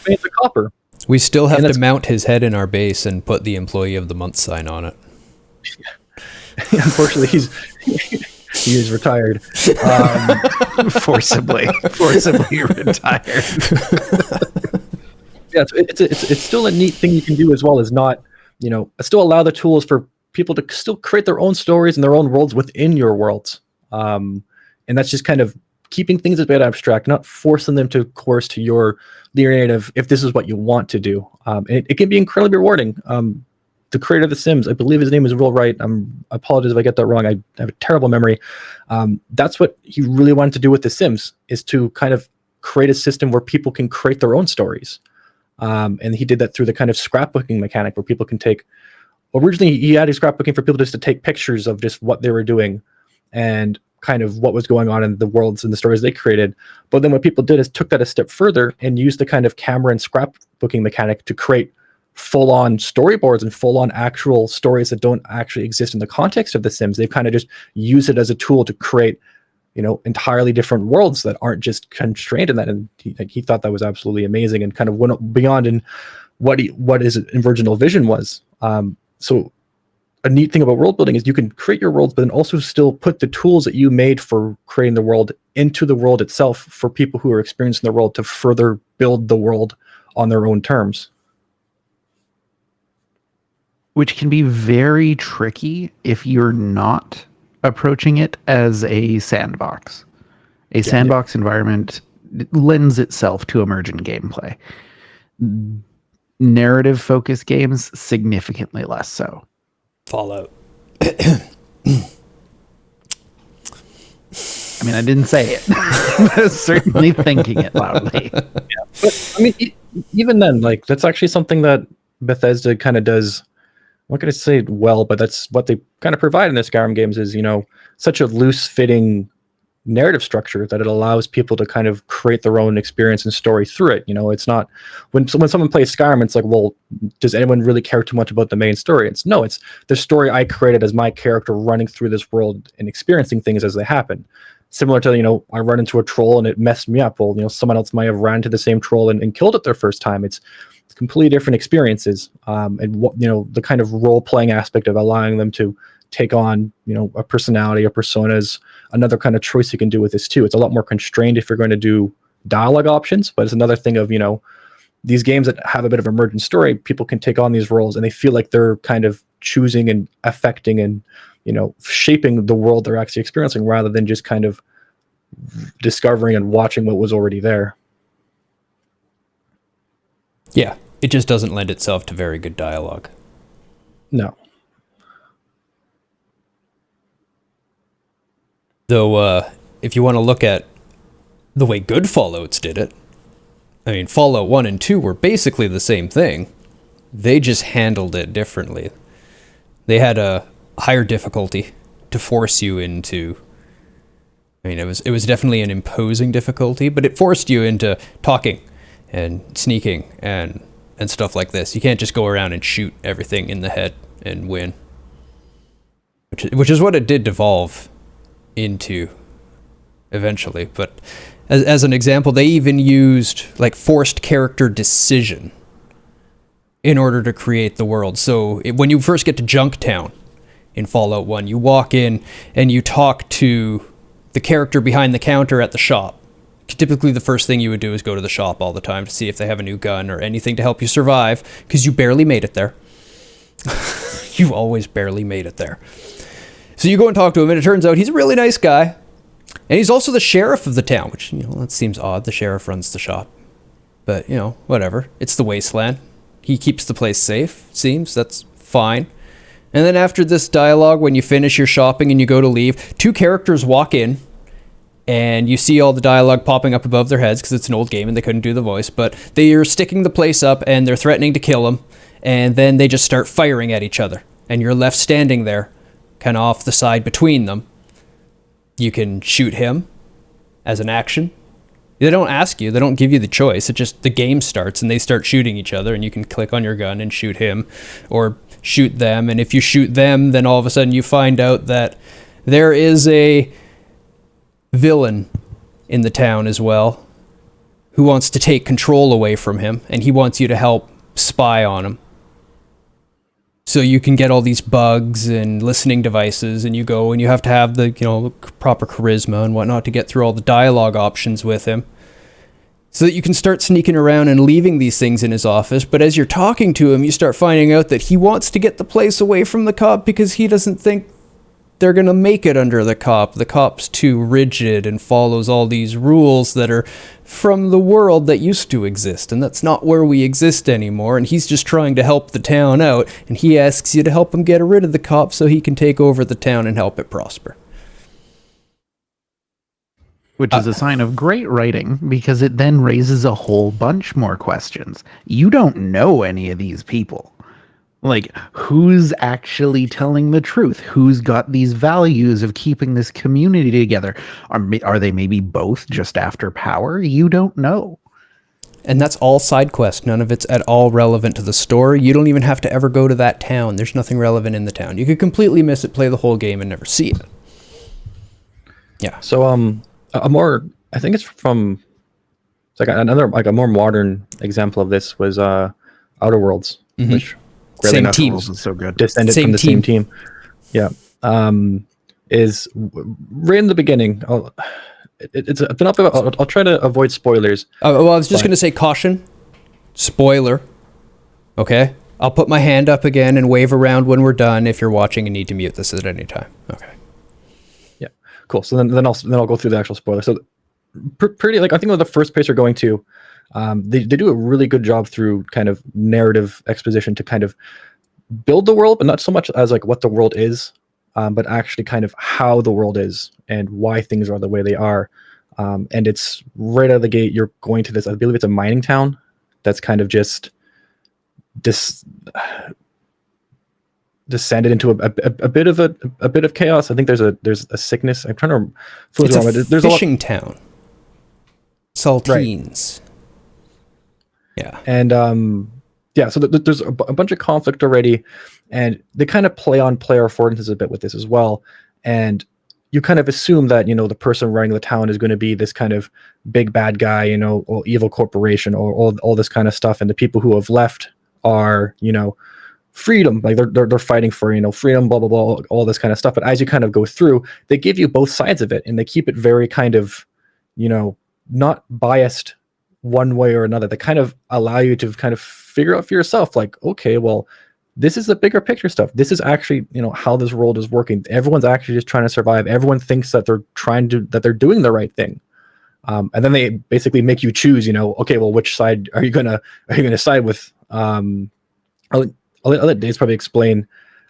S2: veins of copper.
S1: We still have to mount his head in our base and put the employee of the month sign on it.
S2: Unfortunately, he is retired.
S3: Forcibly retired.
S2: Yeah, it's still a neat thing you can do, as well as not, still allow the tools for people to still create their own stories and their own worlds within your worlds. And that's just kind of keeping things a bit abstract, not forcing them to course to your narrative if this is what you want to do. And it can be incredibly rewarding. The creator of The Sims, I believe his name is Will Wright. I apologize if I get that wrong. I have a terrible memory. That's what he really wanted to do with The Sims, is to kind of create a system where people can create their own stories. And he did that through the kind of scrapbooking mechanic where people can take, originally he added scrapbooking for people just to take pictures of just what they were doing and kind of what was going on in the worlds and the stories they created. But then what people did is took that a step further and used the kind of camera and scrapbooking mechanic to create full-on storyboards and full-on actual stories that don't actually exist in the context of The Sims. They've kind of just used it as a tool to create, entirely different worlds that aren't just constrained in that. And he thought that was absolutely amazing and kind of went beyond in what his original vision was. So a neat thing about world building is you can create your worlds, but then also still put the tools that you made for creating the world into the world itself for people who are experiencing the world to further build the world on their own terms.
S3: Which can be very tricky if you're not approaching it as a sandbox. A sandbox environment lends itself to emergent gameplay. Narrative-focused games, significantly less so.
S1: Fallout.
S3: I mean, I didn't say it. I was certainly thinking it loudly.
S2: Yeah. But, I mean, even then, like, that's actually something that Bethesda kind of does. I'm not going to say it well, but that's what they kind of provide in the Skyrim games is, such a loose-fitting narrative structure that it allows people to kind of create their own experience and story through it. It's not when someone plays Skyrim, it's like, well, does anyone really care too much about the main story? It's the story I created as my character running through this world and experiencing things as they happen. Similar to, I run into a troll and it messed me up. Well, someone else might have ran to the same troll and killed it their first time. It's completely different experiences. And what, the kind of role-playing aspect of allowing them to take on, a personality or personas, another kind of choice you can do with this too. It's a lot more constrained if you're going to do dialogue options, but it's another thing of, these games that have a bit of emergent story, people can take on these roles and they feel like they're kind of choosing and affecting and, shaping the world they're actually experiencing rather than just kind of discovering and watching what was already there.
S1: Yeah, it just doesn't lend itself to very good dialogue.
S2: No.
S1: Though, if you want to look at the way good Fallouts did it, I mean, Fallout 1 and 2 were basically the same thing. They just handled it differently. They had a higher difficulty to force you into. I mean, it was definitely an imposing difficulty, but it forced you into talking and sneaking and stuff like this. You can't just go around and shoot everything in the head and win. Which is what it did devolve into eventually. But as an example, they even used like forced character decision in order to create the world. So when you first get to Junktown in Fallout 1, you walk in and you talk to the character behind the counter at the shop. Typically the first thing you would do is go to the shop all the time to see if they have a new gun or anything to help you survive, because you barely made it there. You always barely made it there. So you go and talk to him, and it turns out he's a really nice guy. And he's also the sheriff of the town, which, that seems odd. The sheriff runs the shop. But, whatever. It's the wasteland. He keeps the place safe, seems. That's fine. And then after this dialogue, when you finish your shopping and you go to leave, two characters walk in, and you see all the dialogue popping up above their heads because it's an old game and they couldn't do the voice, but they are sticking the place up and they're threatening to kill him, and then they just start firing at each other. And you're left standing there, kind of off the side between them. You can shoot him as an action. They don't ask you, they don't give you the choice. It just, the game starts and they start shooting each other, and you can click on your gun and shoot him or shoot them. And if you shoot them, then all of a sudden you find out that there is a villain in the town as well who wants to take control away from him, and he wants you to help spy on him. So you can get all these bugs and listening devices, and you go and you have to have the proper charisma and whatnot to get through all the dialogue options with him, so that you can start sneaking around and leaving these things in his office. But as you're talking to him, you start finding out that he wants to get the place away from the cop because he doesn't think they're going to make it under the cop. The cop's too rigid and follows all these rules that are from the world that used to exist, and that's not where we exist anymore. And he's just trying to help the town out, and he asks you to help him get rid of the cop so he can take over the town and help it prosper.
S3: Which is a sign of great writing, because it then raises a whole bunch more questions. You don't know any of these people. Like, who's actually telling the truth? Who's got these values of keeping this community together? Are they maybe both just after power? You don't know.
S1: And that's all side quest. None of it's at all relevant to the story. You don't even have to ever go to that town. There's nothing relevant in the town. You could completely miss it, play the whole game, and never see it. Yeah.
S2: So, a more, I think it's from, it's like another, like a more modern example of this was Outer Worlds, which
S1: Same team.
S3: Is so good.
S2: Descended from the same team. Yeah. Is right in the beginning. It's been up. I'll try to avoid spoilers.
S1: Well, I was just going to say caution. Spoiler. Okay. I'll put my hand up again and wave around when we're done if you're watching and need to mute this at any time. Okay.
S2: Yeah. Cool. So then I'll go through the actual spoiler. So pretty, like, I think the first place you're going to, they do a really good job through kind of narrative exposition to kind of build the world, but not so much as like what the world is, but actually kind of how the world is and why things are the way they are. And it's right out of the gate, you're going to this, I believe it's a mining town that's kind of just descended into a bit of chaos. I think there's a sickness. I'm trying to.
S1: It's a fishing town. Saltines. Right. Yeah.
S2: And yeah, so there's a bunch of conflict already, and they kind of play on player affordances a bit with this as well. And you kind of assume that, the person running the town is going to be this kind of big bad guy, or evil corporation, or all this kind of stuff. And the people who have left are, freedom, like they're fighting for, freedom, blah, blah, blah, all this kind of stuff. But as you kind of go through, they give you both sides of it, and they keep it very kind of, not biased one way or another. They kind of allow you to kind of figure out for yourself, like, okay, well, this is the bigger picture stuff. This is actually, how this world is working. Everyone's actually just trying to survive. Everyone thinks that they're doing the right thing. And then they basically make you choose, okay, well, which side are you gonna side with? I'll let Daze probably explain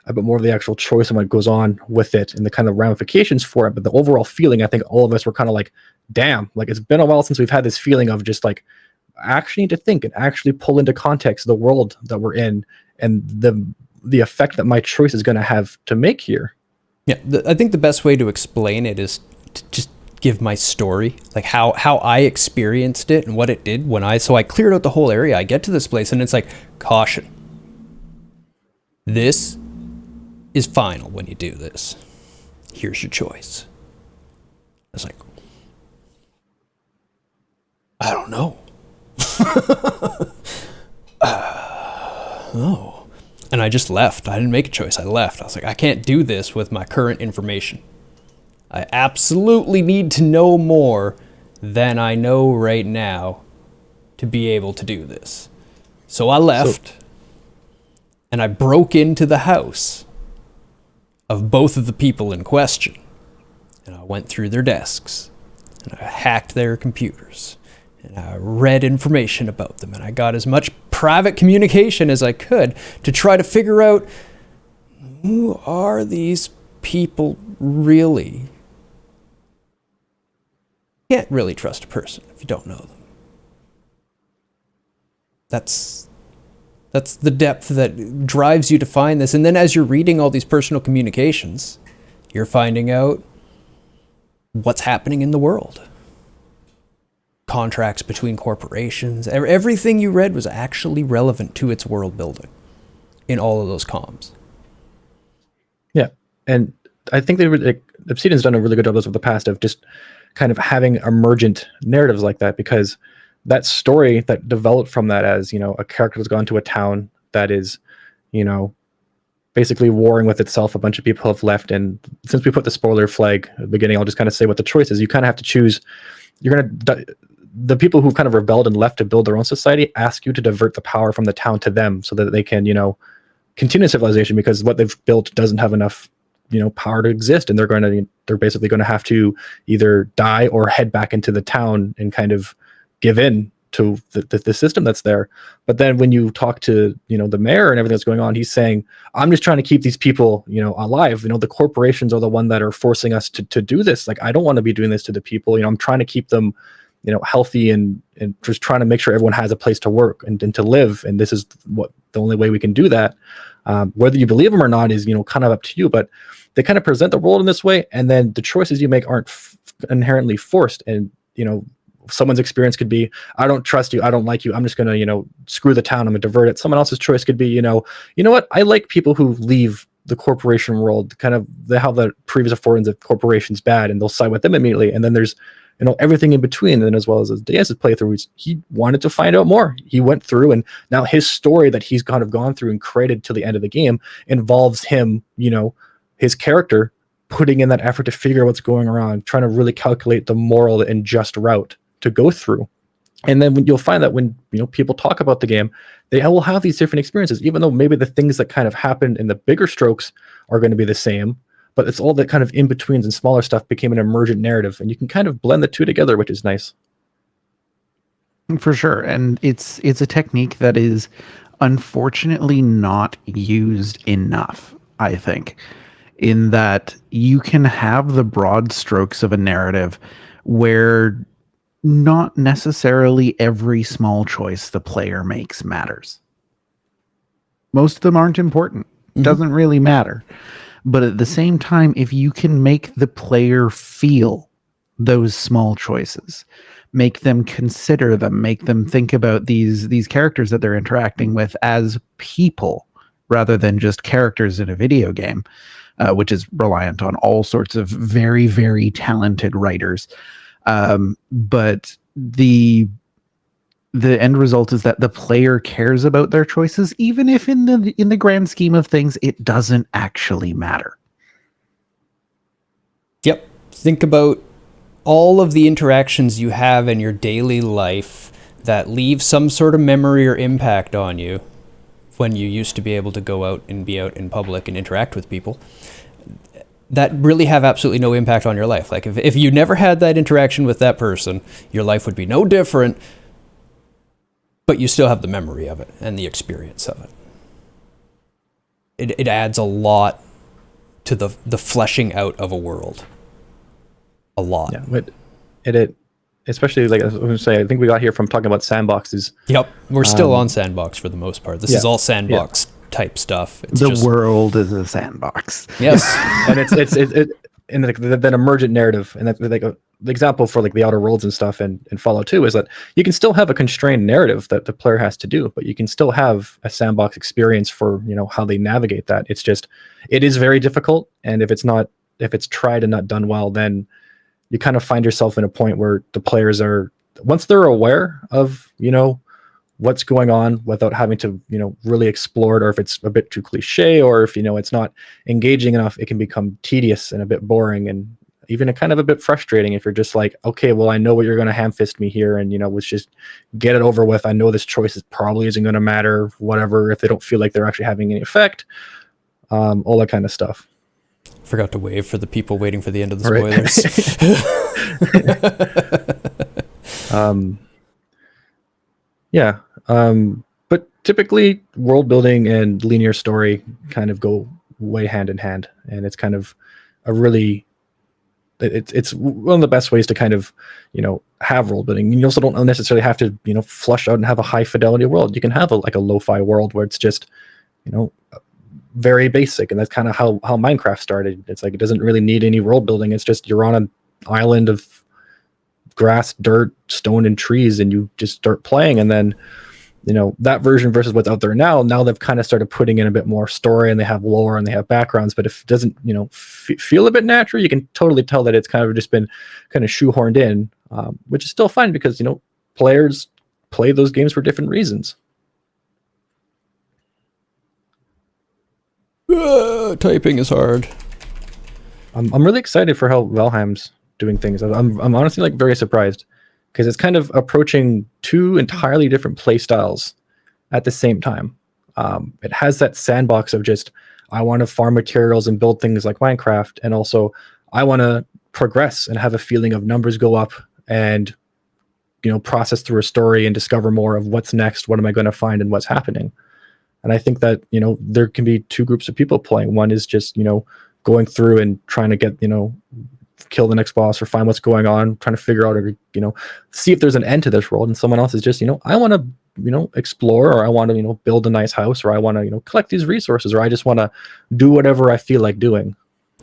S2: a bit more of the actual choice and what goes on with it and the kind of ramifications for it. But the overall feeling, I think all of us were kind of like, damn, like it's been a while since we've had this feeling of just like actually need to think and actually pull into context the world that we're in and the effect that my choice is going to have to make here.
S1: Yeah, I think the best way to explain it is to just give my story, like how I experienced it and what it did when I cleared out the whole area. I get to this place and it's like, caution. This is final when you do this. Here's your choice. I was like, I don't know. Oh. And I just left. I didn't make a choice. I left. I was like, I can't do this with my current information. I absolutely need to know more than I know right now to be able to do this. So I left, and I broke into the house of both of the people in question. And I went through their desks, and I hacked their computers, and I read information about them, and I got as much private communication as I could to try to figure out, who are these people really? You can't really trust a person if you don't know them. That's the depth that drives you to find this. And then as you're reading all these personal communications, you're finding out what's happening in the world. Contracts between corporations. Everything you read was actually relevant to its world building in all of those comms.
S2: Yeah. And I think Obsidian's done a really good job over the past of just kind of having emergent narratives like that, because that story that developed from that as, a character has gone to a town that is, basically warring with itself. A bunch of people have left. And since we put the spoiler flag at the beginning, I'll just kind of say what the choice is. You kind of have to choose. The people who've kind of rebelled and left to build their own society ask you to divert the power from the town to them so that they can, continue civilization, because what they've built doesn't have enough, power to exist. And they're basically going to have to either die or head back into the town and kind of give in to the system that's there. But then when you talk to, the mayor and everything that's going on, he's saying, I'm just trying to keep these people, alive. The corporations are the one that are forcing us to do this. Like, I don't want to be doing this to the people. I'm trying to keep them, healthy and just trying to make sure everyone has a place to work and to live. And this is the only way we can do that. Whether you believe them or not is, kind of up to you, but they kind of present the world in this way. And then the choices you make aren't inherently forced. And, someone's experience could be, I don't trust you, I don't like you, I'm just going to, screw the town, I'm going to divert it. Someone else's choice could be, you know what, I like people who leave the corporation world, kind of how the previous affordance of corporations bad, and they'll side with them immediately. And then there's, everything in between. And then as well as Diaz's playthrough, he wanted to find out more. He went through, and now his story that he's kind of gone through and created till the end of the game involves him, his character putting in that effort to figure out what's going on, trying to really calculate the moral and just route to go through. And then you'll find that when people talk about the game, they will have these different experiences, even though maybe the things that kind of happened in the bigger strokes are going to be the same, but it's all that kind of in-betweens and smaller stuff became an emergent narrative, and you can kind of blend the two together, which is nice.
S3: For sure. And it's a technique that is unfortunately not used enough, I think, in that you can have the broad strokes of a narrative where not necessarily every small choice the player makes matters. Most of them aren't important. Doesn't really matter. But at the same time, if you can make the player feel those small choices, make them consider them, make them think about these characters that they're interacting with as people rather than just characters in a video game, which is reliant on all sorts of very, very talented writers. But the end result is that the player cares about their choices, even if in the grand scheme of things, it doesn't actually matter.
S1: Yep. Think about all of the interactions you have in your daily life that leave some sort of memory or impact on you when you used to be able to go out and be out in public and interact with people, that really have absolutely no impact on your life. Like if you never had that interaction with that person, your life would be no different, but you still have the memory of it and the experience of it. It adds a lot to the fleshing out of a world. A lot.
S2: Yeah, especially like I was going to say, I think we got here from talking about sandboxes.
S1: Yep, we're still on Sandbox for the most part. This is
S2: yeah,
S1: all Sandbox type stuff. It's
S3: The
S1: just,
S3: world is a sandbox.
S1: yes,
S2: And it's in that emergent narrative, and that like the example for like the Outer Worlds and stuff and Fallout 2 is that you can still have a constrained narrative that the player has to do, but you can still have a sandbox experience for, you know, how they navigate that. It's just, it is very difficult, and if it's tried and not done well, then you kind of find yourself in a point where the players are, once they're aware of, you know, what's going on without having to, you know, really explore it, or if it's a bit too cliche, or if, you know, it's not engaging enough, it can become tedious and a bit boring, and even a kind of a bit frustrating if you're just like, okay, well, I know what you're going to ham fist me here, and, you know, let's just get it over with. I know this choice probably isn't going to matter, whatever, if they don't feel like they're actually having any effect, all that kind of stuff.
S1: forgot to wave for the people waiting for the end of the
S2: Right.
S1: spoilers.
S2: Yeah. But typically world building and linear story kind of go way hand in hand, and it's kind of a really, it's one of the best ways to kind of, you know, have world building. You also don't necessarily have to, you know, flush out and have a high fidelity world. You can have like a lo-fi world where it's just, you know, very basic, and that's kind of how Minecraft started. It's like, it doesn't really need any world building. It's just, you're on an island of grass, dirt, stone, and trees, and you just start playing. And then, you know, that version versus what's out there now they've kind of started putting in a bit more story, and they have lore and they have backgrounds. But if it doesn't, you know, feel a bit natural, you can totally tell that it's kind of just been kind of shoehorned in, which is still fine, because, you know, players play those games for different reasons.
S1: Typing is hard.
S2: I'm really excited for how Valheim's doing things. I'm honestly like very surprised, because it's kind of approaching two entirely different play styles at the same time. It has that sandbox of just, I want to farm materials and build things like Minecraft, and also I want to progress and have a feeling of numbers go up, and, you know, process through a story and discover more of what's next, what am I going to find, and what's happening. And I think that, you know, there can be two groups of people playing. One is just, you know, going through and trying to get, you know, kill the next boss or find what's going on, trying to figure out, or, you know, see if there's an end to this world. And someone else is just, you know, I want to, you know, explore, or I want to, you know, build a nice house, or I want to, you know, collect these resources, or I just want to do whatever I feel like doing.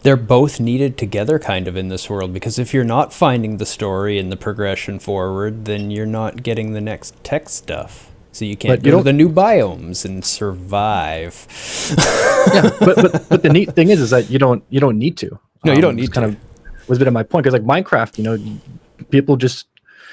S1: They're both needed together kind of in this world, because if you're not finding the story and the progression forward, then you're not getting the next tech stuff. So you can't go to the new biomes and survive.
S2: Yeah, but the neat thing is that you don't need to.
S1: No, you don't need to.
S2: Kind of was a bit of my point, because like Minecraft, you know, people just,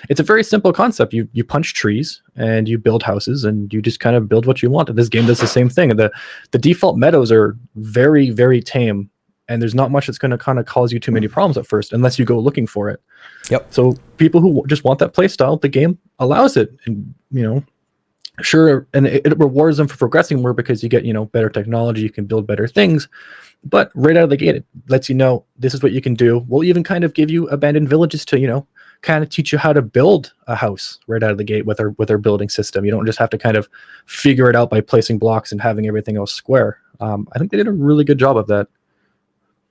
S2: it's a very simple concept. You punch trees and you build houses, and you just kind of build what you want. And this game does the same thing. And the default meadows are very, very tame, and there's not much that's going to kind of cause you too many problems at first, unless you go looking for it.
S1: Yep.
S2: So people who just want that play style, the game allows it, and, you know, sure, and it rewards them for progressing more, because you get, you know, better technology, you can build better things. But right out of the gate, it lets you know this is what you can do. We'll even kind of give you abandoned villages to, you know, kind of teach you how to build a house right out of the gate with our building system. You don't just have to kind of figure it out by placing blocks and having everything else square. I think they did a really good job of that.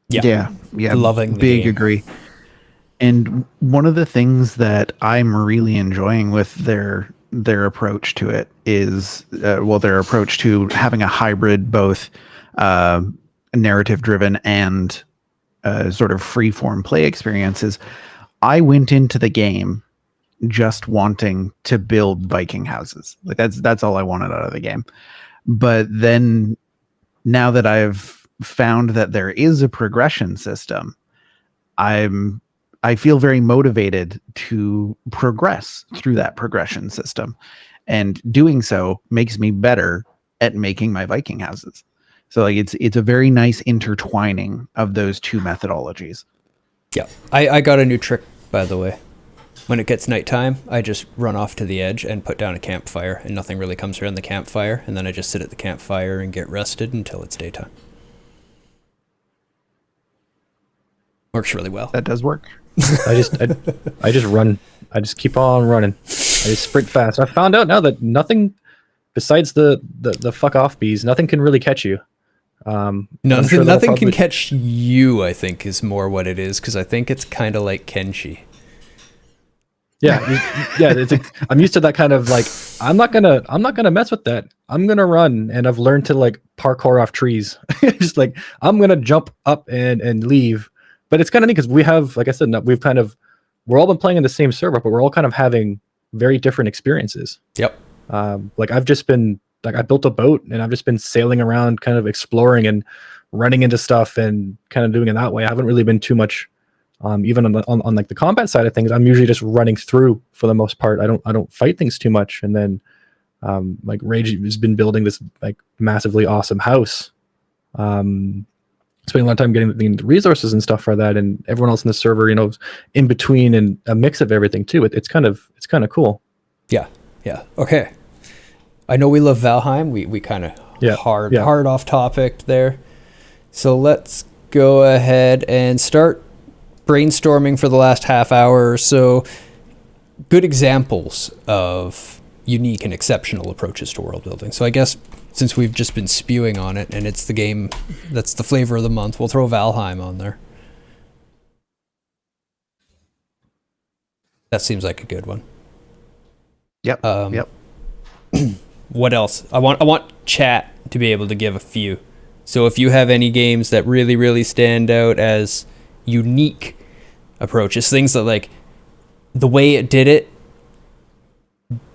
S1: Yeah. Loving the
S3: big
S1: game.
S3: agree. And one of the things that I'm really enjoying with their approach to it is, their approach to having a hybrid, both narrative driven and sort of free form play experiences. I went into the game just wanting to build Viking houses. Like that's all I wanted out of the game. But then, now that I've found that there is a progression system, I feel very motivated to progress through that progression system, and doing so makes me better at making my Viking houses. So like it's a very nice intertwining of those two methodologies.
S1: Yeah. I got a new trick, by the way. When it gets nighttime, I just run off to the edge and put down a campfire, and nothing really comes around the campfire, and then I just sit at the campfire and get rested until it's daytime. Works really well.
S3: That does work.
S2: I just run. I just keep on running. I just sprint fast. I found out now that nothing besides the fuck off bees, nothing can really catch you.
S1: Nothing can catch you, I think, is more what it is, because I think it's kind of like Kenshi.
S2: Yeah, I'm used to that kind of like I'm not gonna mess with that. I'm gonna run, and I've learned to like parkour off trees. Just like I'm gonna jump up and leave. But it's kind of neat because we have, like I said, we're all been playing in the same server, but we're all kind of having very different experiences.
S1: Yep.
S2: Like I've just been like I built a boat and I've just been sailing around, kind of exploring and running into stuff and kind of doing it that way. I haven't really been too much. Even on like the combat side of things, I'm usually just running through for the most part. I don't fight things too much. And then like Rage has been building this like massively awesome house. Spending a lot of time getting the resources and stuff for that, and everyone else in the server, in between and a mix of everything too. It's kind of cool.
S1: Yeah. Okay. I know we love Valheim. We kind of hard off topic there. So let's go ahead and start brainstorming for the last half hour or so. Good examples of unique and exceptional approaches to world building. So I guess since we've just been spewing on it and it's the game that's the flavor of the month, we'll throw Valheim on there. That seems like a good one.
S3: Yep.
S1: Yep. What else? I want chat to be able to give a few. So if you have any games that really, really stand out as unique approaches, things that like the way it did it,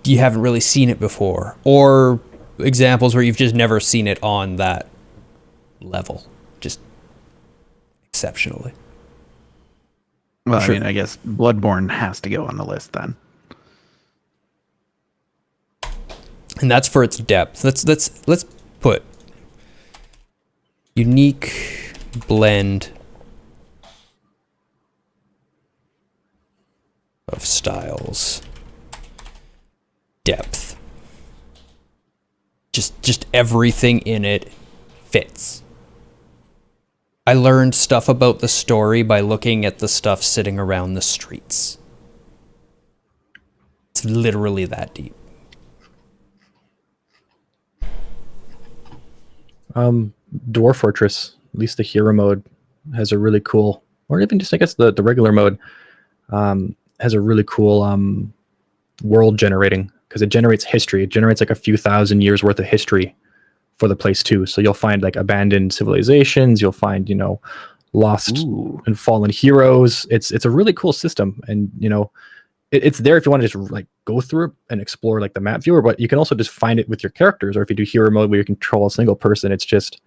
S1: you haven't really seen it before, or examples where you've just never seen it on that level, just exceptionally.
S3: Well,
S1: Sure.
S3: I mean, I guess Bloodborne has to go on the list then.
S1: And that's for its depth. Let's put unique blend of styles, depth. Just everything in it fits. I learned stuff about the story by looking at the stuff sitting around the streets. It's literally that deep.
S2: Dwarf Fortress, at least the hero mode, has a really cool, or even just I guess the regular mode, has a really cool world generating, because it generates history. It generates like a few thousand years worth of history for the place too. So you'll find like abandoned civilizations, you'll find lost and fallen heroes. It's a really cool system, and it's there if you want to just like go through it and explore like the map viewer, but you can also just find it with your characters, or if you do hero mode where you control a single person, it's just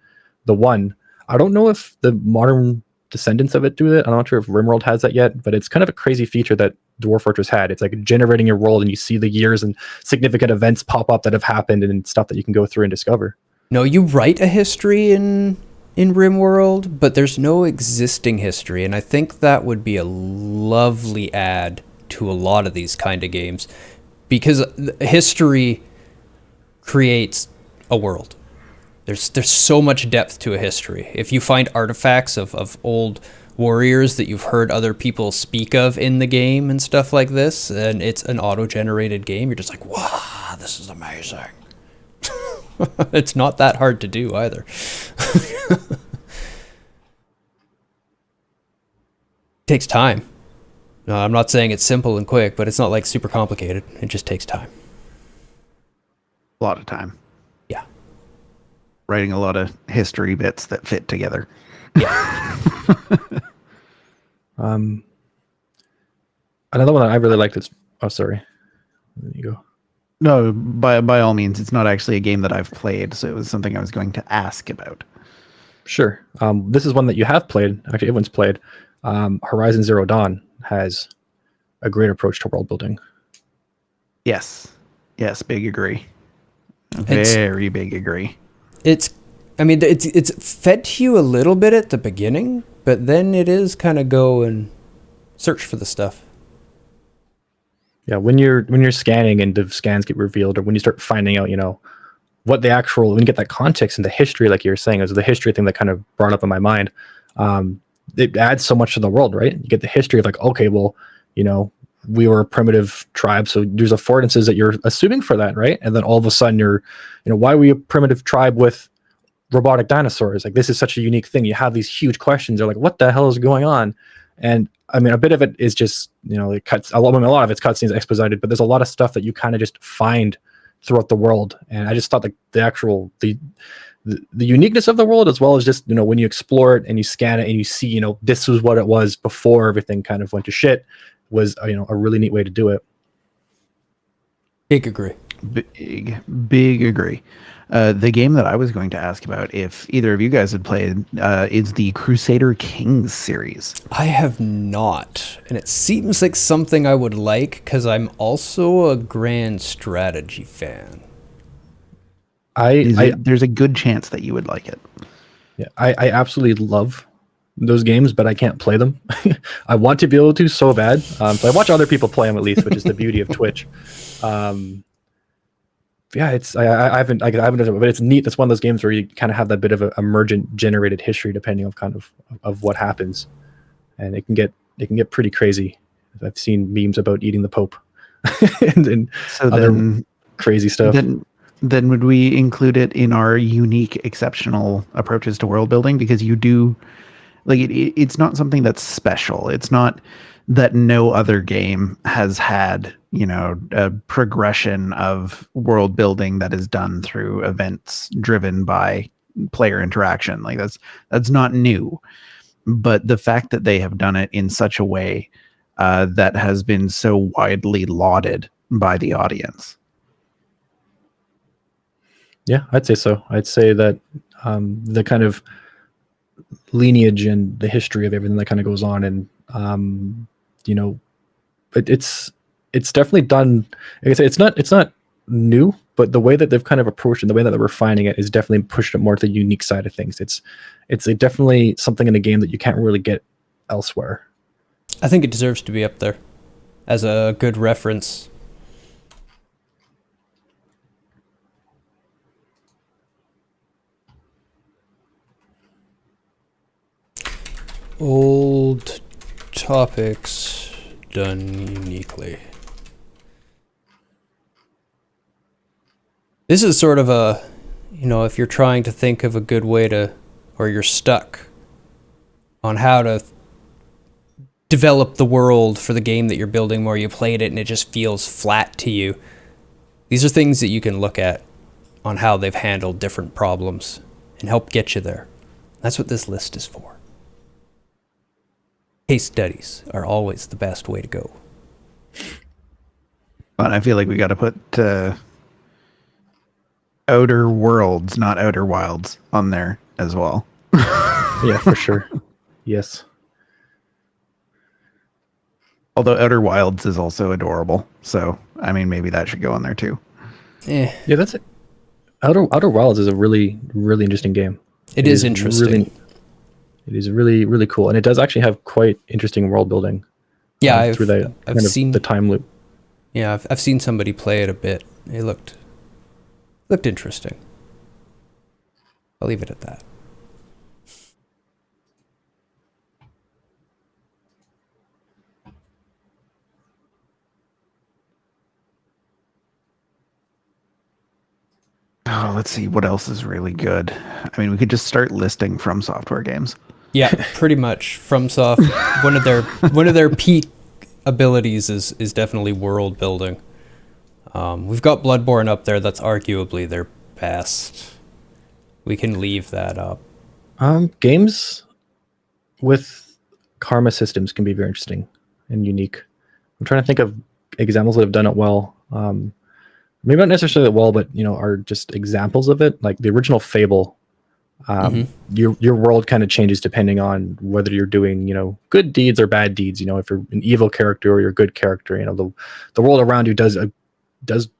S2: the one. I don't know if the modern descendants of it do it. I'm not sure if RimWorld has that yet, but it's kind of a crazy feature that Dwarf Fortress had. It's like generating your world and you see the years and significant events pop up that have happened and stuff that you can go through and discover.
S1: No, you write a history in RimWorld, but there's no existing history, and I think that would be a lovely add to a lot of these kind of games, because history creates a world. There's so much depth to a history. If you find artifacts of old warriors that you've heard other people speak of in the game and stuff like this, and it's an auto-generated game, you're just like, wow, this is amazing. It's not that hard to do either. Takes time. No, I'm not saying it's simple and quick, but it's not like super complicated. It just takes time.
S3: A lot of time.
S1: Yeah.
S3: Writing a lot of history bits that fit together.
S1: Yeah.
S2: Another one that I really liked is, oh, sorry. There you go.
S3: No, by all means, it's not actually a game that I've played, so it was something I was going to ask about.
S2: Sure. This is one that you have played. Actually, everyone's played. Horizon Zero Dawn has a great approach to world building.
S3: Yes, big agree. Very big agree.
S1: It's fed to you a little bit at the beginning, but then it is kind of go and search for the stuff.
S2: Yeah, when you're scanning and the scans get revealed, or when you start finding out, what the actual, when you get that context and the history, like you were saying, is the history thing that kind of brought up in my mind. It adds so much to the world, right? You get the history of like, okay, well, we were a primitive tribe, so there's affordances that you're assuming for that, right? And then all of a sudden you're, why are we a primitive tribe with robotic dinosaurs? Like, this is such a unique thing. You have these huge questions. They're like, what the hell is going on? And I mean, a bit of it is just, it cuts a lot of it's cutscenes exposited, but there's a lot of stuff that you kind of just find throughout the world. And I just thought the uniqueness of the world, as well as just, when you explore it and you scan it and you see, this was what it was before everything kind of went to shit, was, a really neat way to do it.
S1: Big agree.
S3: Big agree. The game that I was going to ask about, if either of you guys had played, is the Crusader Kings series.
S1: I have not, and it seems like something I would like because I'm also a grand strategy fan.
S3: There's a good chance that you would like it.
S2: Yeah, I absolutely love those games, but I can't play them. I want to be able to so bad. So I watch other people play them, at least, which is the beauty of Twitch. Yeah, I haven't done it, but it's neat. That's one of those games where you kind of have that bit of a emergent generated history, depending on kind of what happens, and it can get pretty crazy. I've seen memes about eating the Pope and
S3: So
S2: other
S3: then,
S2: crazy stuff.
S3: then would we include it in our unique, exceptional approaches to world building? Because you do, like, it's not something that's special. It's not that no other game has had, a progression of world building that is done through events driven by player interaction. Like that's not new. But the fact that they have done it in such a way that has been so widely lauded by the audience.
S2: Yeah, I'd say so. I'd say that the kind of lineage and the history of everything that kind of goes on, and it's definitely done. Like I say, it's not new, but the way that they've kind of approached it, the way that they're refining it, is definitely pushed it more to the unique side of things. It's definitely something in the game that you can't really get elsewhere.
S1: I think it deserves to be up there as a good reference. Old topics done uniquely. This is sort of a, if you're trying to think of a good way to, or you're stuck on how to develop the world for the game that you're building, where you played it and it just feels flat to you. These are things that you can look at on how they've handled different problems and help get you there. That's what this list is for. Case studies are always the best way to go.
S3: But I feel like we got to put Outer Worlds, not Outer Wilds, on there as well.
S2: Yeah, for sure. Yes.
S3: Although Outer Wilds is also adorable. So, I mean, maybe that should go on there too.
S1: Yeah,
S2: that's it. Outer Wilds is a really, really interesting game.
S1: It is interesting.
S2: It is really, really cool. And it does actually have quite interesting world building.
S1: Yeah,
S2: through I've seen the time loop.
S1: Yeah, I've seen somebody play it a bit. It looked interesting. I'll leave it at that.
S3: Oh, let's see what else is really good. I mean, we could just start listing From Software games.
S1: Yeah, pretty much. FromSoft, one of their peak abilities is definitely world building. We've got Bloodborne up there. That's arguably their best. We can leave that up.
S2: Games with karma systems can be very interesting and unique. I'm trying to think of examples that have done it well. Maybe not necessarily well, but are just examples of it. Like the original Fable. Your world kind of changes depending on whether you're doing good deeds or bad deeds. If you're an evil character or you're a good character, the world around you does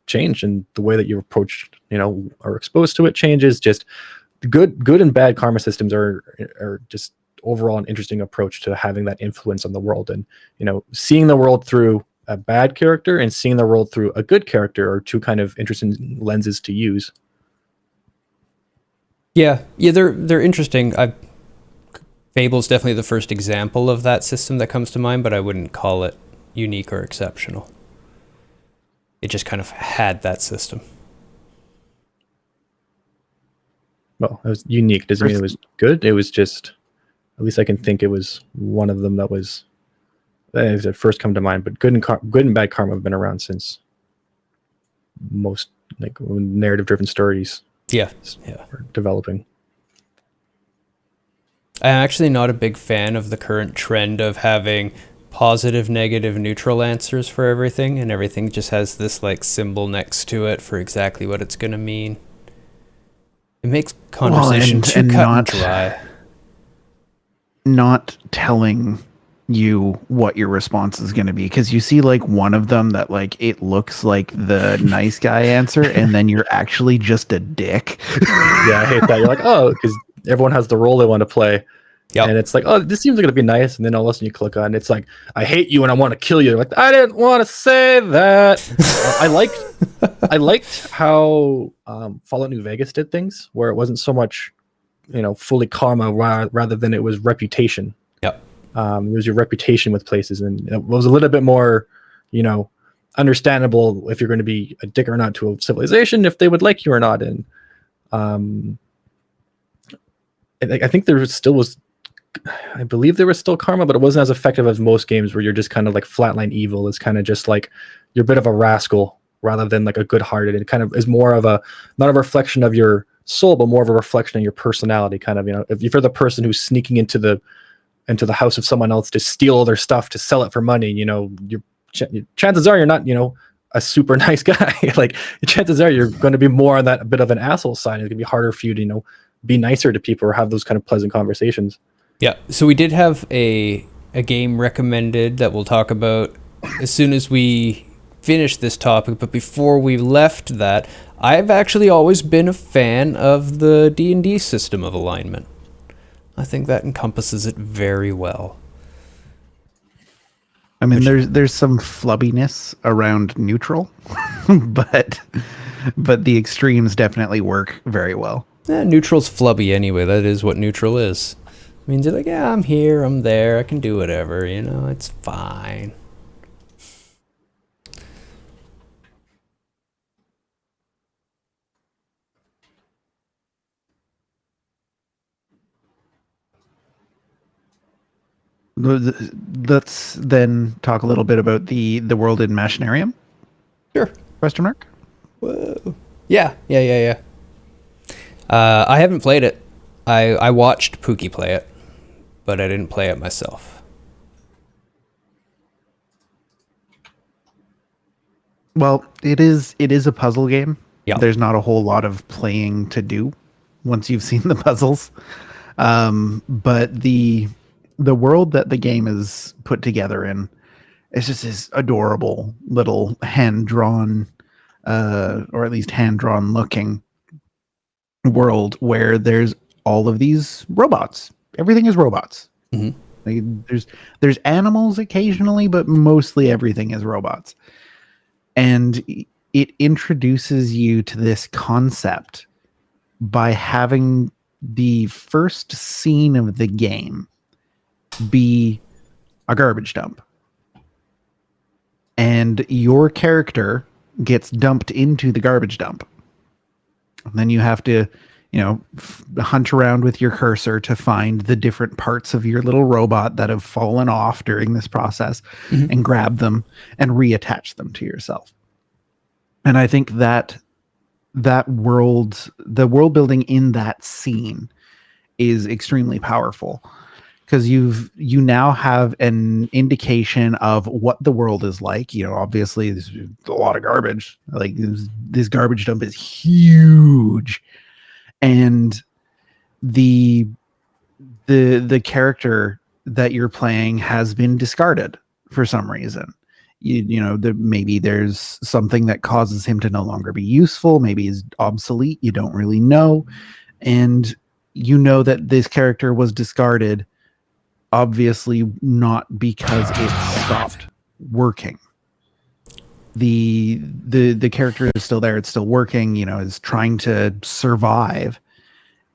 S2: change, and the way that you approach are exposed to it changes. Just good and bad karma systems are just overall an interesting approach to having that influence on the world. And seeing the world through a bad character and seeing the world through a good character are two kind of interesting lenses to use.
S1: Yeah, they're interesting. Fable's definitely the first example of that system that comes to mind, but I wouldn't call it unique or exceptional. It just kind of had that system.
S2: Well, it was unique. Doesn't mean it was good. It was just, at least I can think it was one of them that was that first come to mind. But good and bad karma have been around since most like narrative-driven stories
S1: Yeah.
S2: were developing.
S1: I'm actually not a big fan of the current trend of having positive, negative, neutral answers for everything, and everything just has this like symbol next to it for exactly what it's going to mean. It makes conversation too cut and dry.
S3: Not telling you what your response is going to be, because you see like one of them that like it looks like the nice guy answer, and then you're actually just a dick.
S2: Yeah, I hate that. You're like, oh, because everyone has the role they want to play.
S1: Yep.
S2: And it's like, oh, this seems like it'll be nice. And then all of a sudden you click on it, it's like, I hate you and I want to kill you. They're like, I didn't want to say that. I liked how Fallout New Vegas did things, where it wasn't so much, fully karma rather than it was reputation.
S1: Yep.
S2: It was your reputation with places, and it was a little bit more, understandable if you're going to be a dick or not to a civilization, if they would like you or not. And I think there still was, I believe there was still karma, but it wasn't as effective as most games where you're just kind of like flatline evil. It's kind of just like you're a bit of a rascal rather than like a good-hearted. It kind of is more of not a reflection of your soul, but more of a reflection of your personality. Kind of, if you're the person who's sneaking into the house of someone else to steal all their stuff to sell it for money, chances are you're not, a super nice guy. Like chances are you're going to be more on that bit of an asshole side. It's going to be harder for you to, be nicer to people or have those kind of pleasant conversations.
S1: Yeah. So we did have a game recommended that we'll talk about as soon as we finish this topic. But before we left that, I've actually always been a fan of the D&D system of alignment. I think that encompasses it very well.
S3: I mean, there's some flubbiness around neutral, but the extremes definitely work very well.
S1: Neutral's flubby anyway. That is what neutral is. It means you're like, yeah, I'm here, I'm there, I can do whatever, it's fine.
S3: Let's then talk a little bit about the world in Machinarium.
S1: Sure.
S3: Question mark?
S1: Whoa. Yeah. I haven't played it. I watched Pookie play it, but I didn't play it myself.
S3: Well, it is a puzzle game.
S1: Yeah.
S3: There's not a whole lot of playing to do once you've seen the puzzles. But the world that the game is put together in is just this adorable little hand-drawn, or at least hand-drawn looking world where there's all of these robots. Everything is robots.
S1: Mm-hmm.
S3: Like, there's animals occasionally, but mostly everything is robots. And it introduces you to this concept by having the first scene of the game be a garbage dump. And your character gets dumped into the garbage dump. And then you have to, hunt around with your cursor to find the different parts of your little robot that have fallen off during this process, mm-hmm. and grab them and reattach them to yourself. And I think that the world building in that scene is extremely powerful, because you now have an indication of what the world is like. Obviously there's a lot of garbage. Like this garbage dump is huge, and the character that you're playing has been discarded for some reason. Maybe there's something that causes him to no longer be useful. Maybe he's obsolete. You don't really know. And that this character was discarded, obviously not because it stopped working. The character is still there. It's still working, is trying to survive.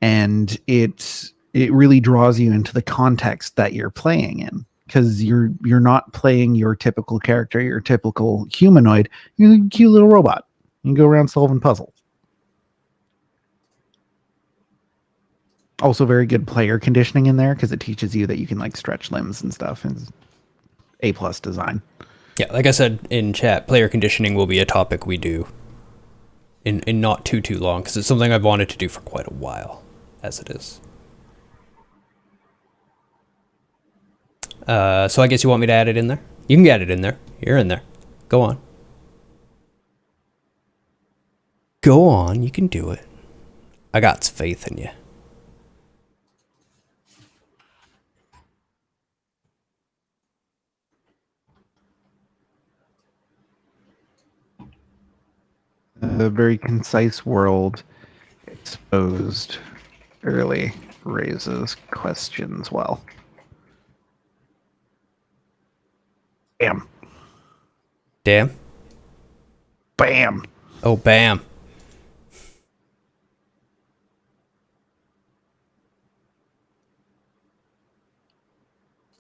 S3: And it really draws you into the context that you're playing in. Because you're not playing your typical character, your typical humanoid. You're a cute little robot. You can go around solving puzzles. Also very good player conditioning in there, because it teaches you that you can like stretch limbs and stuff. And A+ design.
S1: Yeah, like I said in chat, player conditioning will be a topic we do in not too long, because it's something I've wanted to do for quite a while, as it is. So I guess you want me to add it in there? You can get it in there. You're in there. Go on. Go on, you can do it. I got faith in you.
S3: The very concise world exposed early raises questions well. Bam.
S1: Damn.
S3: Bam.
S1: Oh, bam.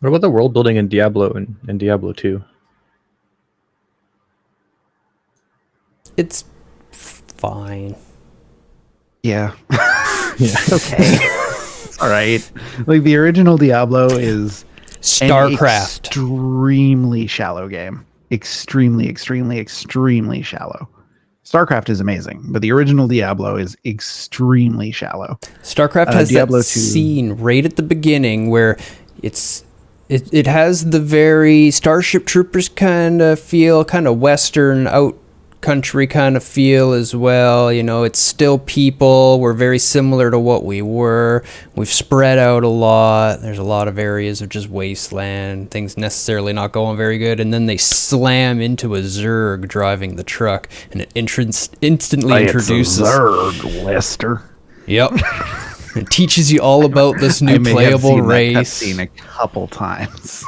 S2: What about the world building in Diablo and Diablo 2?
S1: It's fine.
S3: Yeah.
S2: Yeah.
S3: Okay. All right. Like the original Diablo is
S1: StarCraft.
S3: Extremely shallow game. Extremely shallow. StarCraft is amazing, but the original Diablo is extremely shallow.
S1: StarCraft has
S3: Diablo
S1: that
S3: 2.
S1: scene right at the beginning where it has the very Starship Troopers kind of feel, kind of Western out country kind of feel as well. You know, it's still people. We're very similar to what we were. We've spread out a lot. There's a lot of areas of just wasteland, things necessarily not going very good. And then they slam into a Zerg driving the truck, and it instantly introduces
S3: Zerg, Lester.
S1: Yep. It teaches you all about this new playable race.
S3: I've seen a couple times.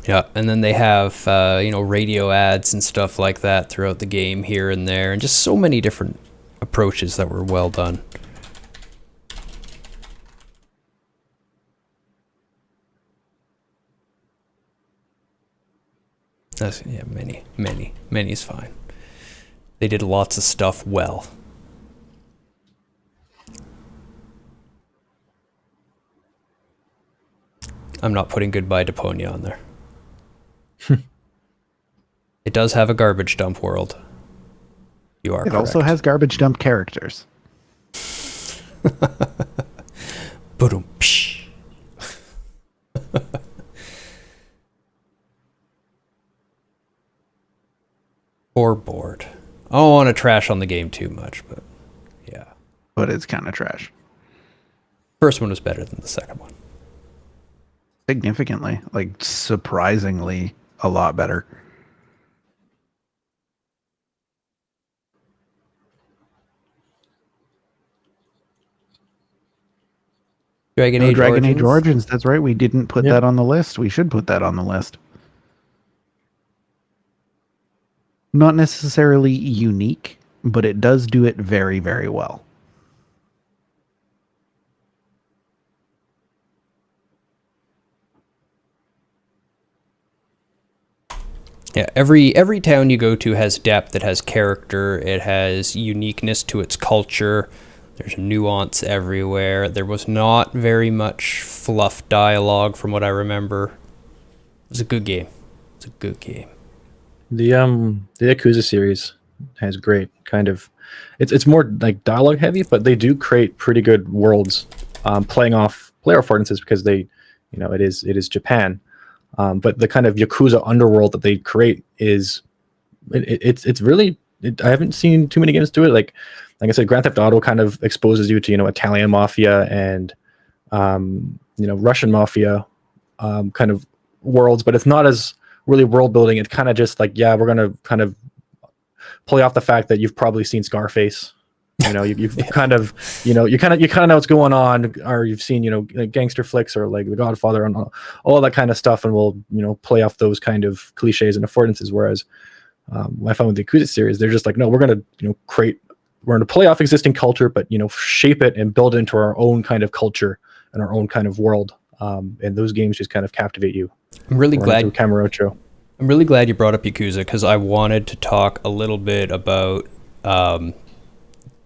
S1: Yeah, and then they have radio ads and stuff like that throughout the game here and there, and just so many different approaches that were well done. Many is fine. They did lots of stuff well. I'm not putting Goodbye Deponia on there. It does have a garbage dump world. You are correct.
S3: It also has garbage dump characters.
S1: Boom. Psh. Or bored. I don't want to trash on the game too much, but yeah.
S3: But it's kind of trash.
S1: First one was better than the second one.
S3: Significantly, like surprisingly a lot better.
S1: Dragon Age
S3: Origins, that's right. We didn't put that on the list. We should put that on the list. Not necessarily unique, but it does do it very, very well.
S1: Yeah, every town you go to has depth, it has character, it has uniqueness to its culture. There's nuance everywhere. There was not very much fluff dialogue from what I remember. It was a good game. It's a good game.
S2: The Yakuza series has great kind of it's more like dialogue heavy, but they do create pretty good worlds, playing off player affordances because they, it is Japan. But the kind of Yakuza underworld that they create is it's really I haven't seen too many games do it. Like I said, Grand Theft Auto kind of exposes you to Italian mafia and Russian mafia kind of worlds, but it's not as really world building. It's kind of just like, yeah, we're gonna kind of play off the fact that you've probably seen Scarface. You've kind of you kind of know what's going on, or you've seen like gangster flicks or like The Godfather and all that kind of stuff, and we'll play off those kind of cliches and affordances. Whereas I found with the Yakuza series, they're just like, no, we're gonna we're gonna play off existing culture, but shape it and build it into our own kind of culture and our own kind of world. And those games just kind of captivate you.
S1: I'm really glad
S2: Kamurocho.
S1: I'm really glad you brought up Yakuza, because I wanted to talk a little bit about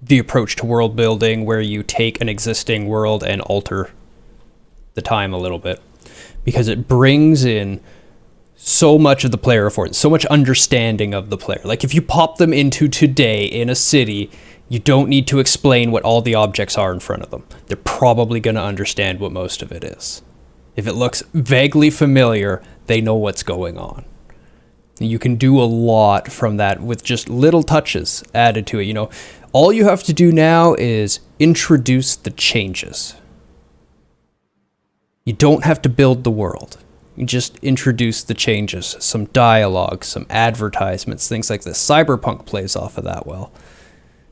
S1: the approach to world building where you take an existing world and alter the time a little bit, because it brings in so much of the player affordance, so much understanding of the player. Like if you pop them into today in a city, you don't need to explain what all the objects are in front of them. They're probably going to understand what most of it is. If it looks vaguely familiar, they know what's going on. You can do a lot from that with just little touches added to it. You know, all you have to do now is introduce the changes. You don't have to build the world. You just introduce the changes, some dialogue, some advertisements, things like this. Cyberpunk plays off of that well.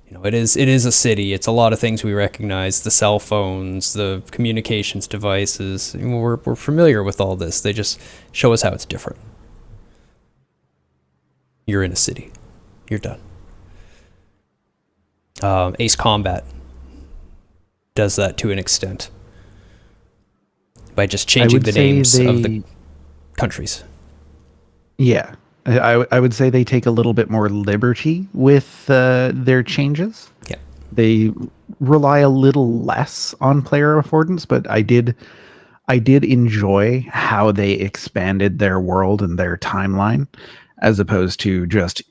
S1: You know, it is a city. It's a lot of things we recognize, the cell phones, the communications devices. You know, we're familiar with all this. They just show us how it's different. You're in a city. You're done. Ace Combat does that to an extent by just changing the names of the countries.
S3: Yeah, I would say they take a little bit more liberty with their changes.
S1: Yeah.
S3: They rely a little less on player affordance, but I did enjoy how they expanded their world and their timeline, as opposed to just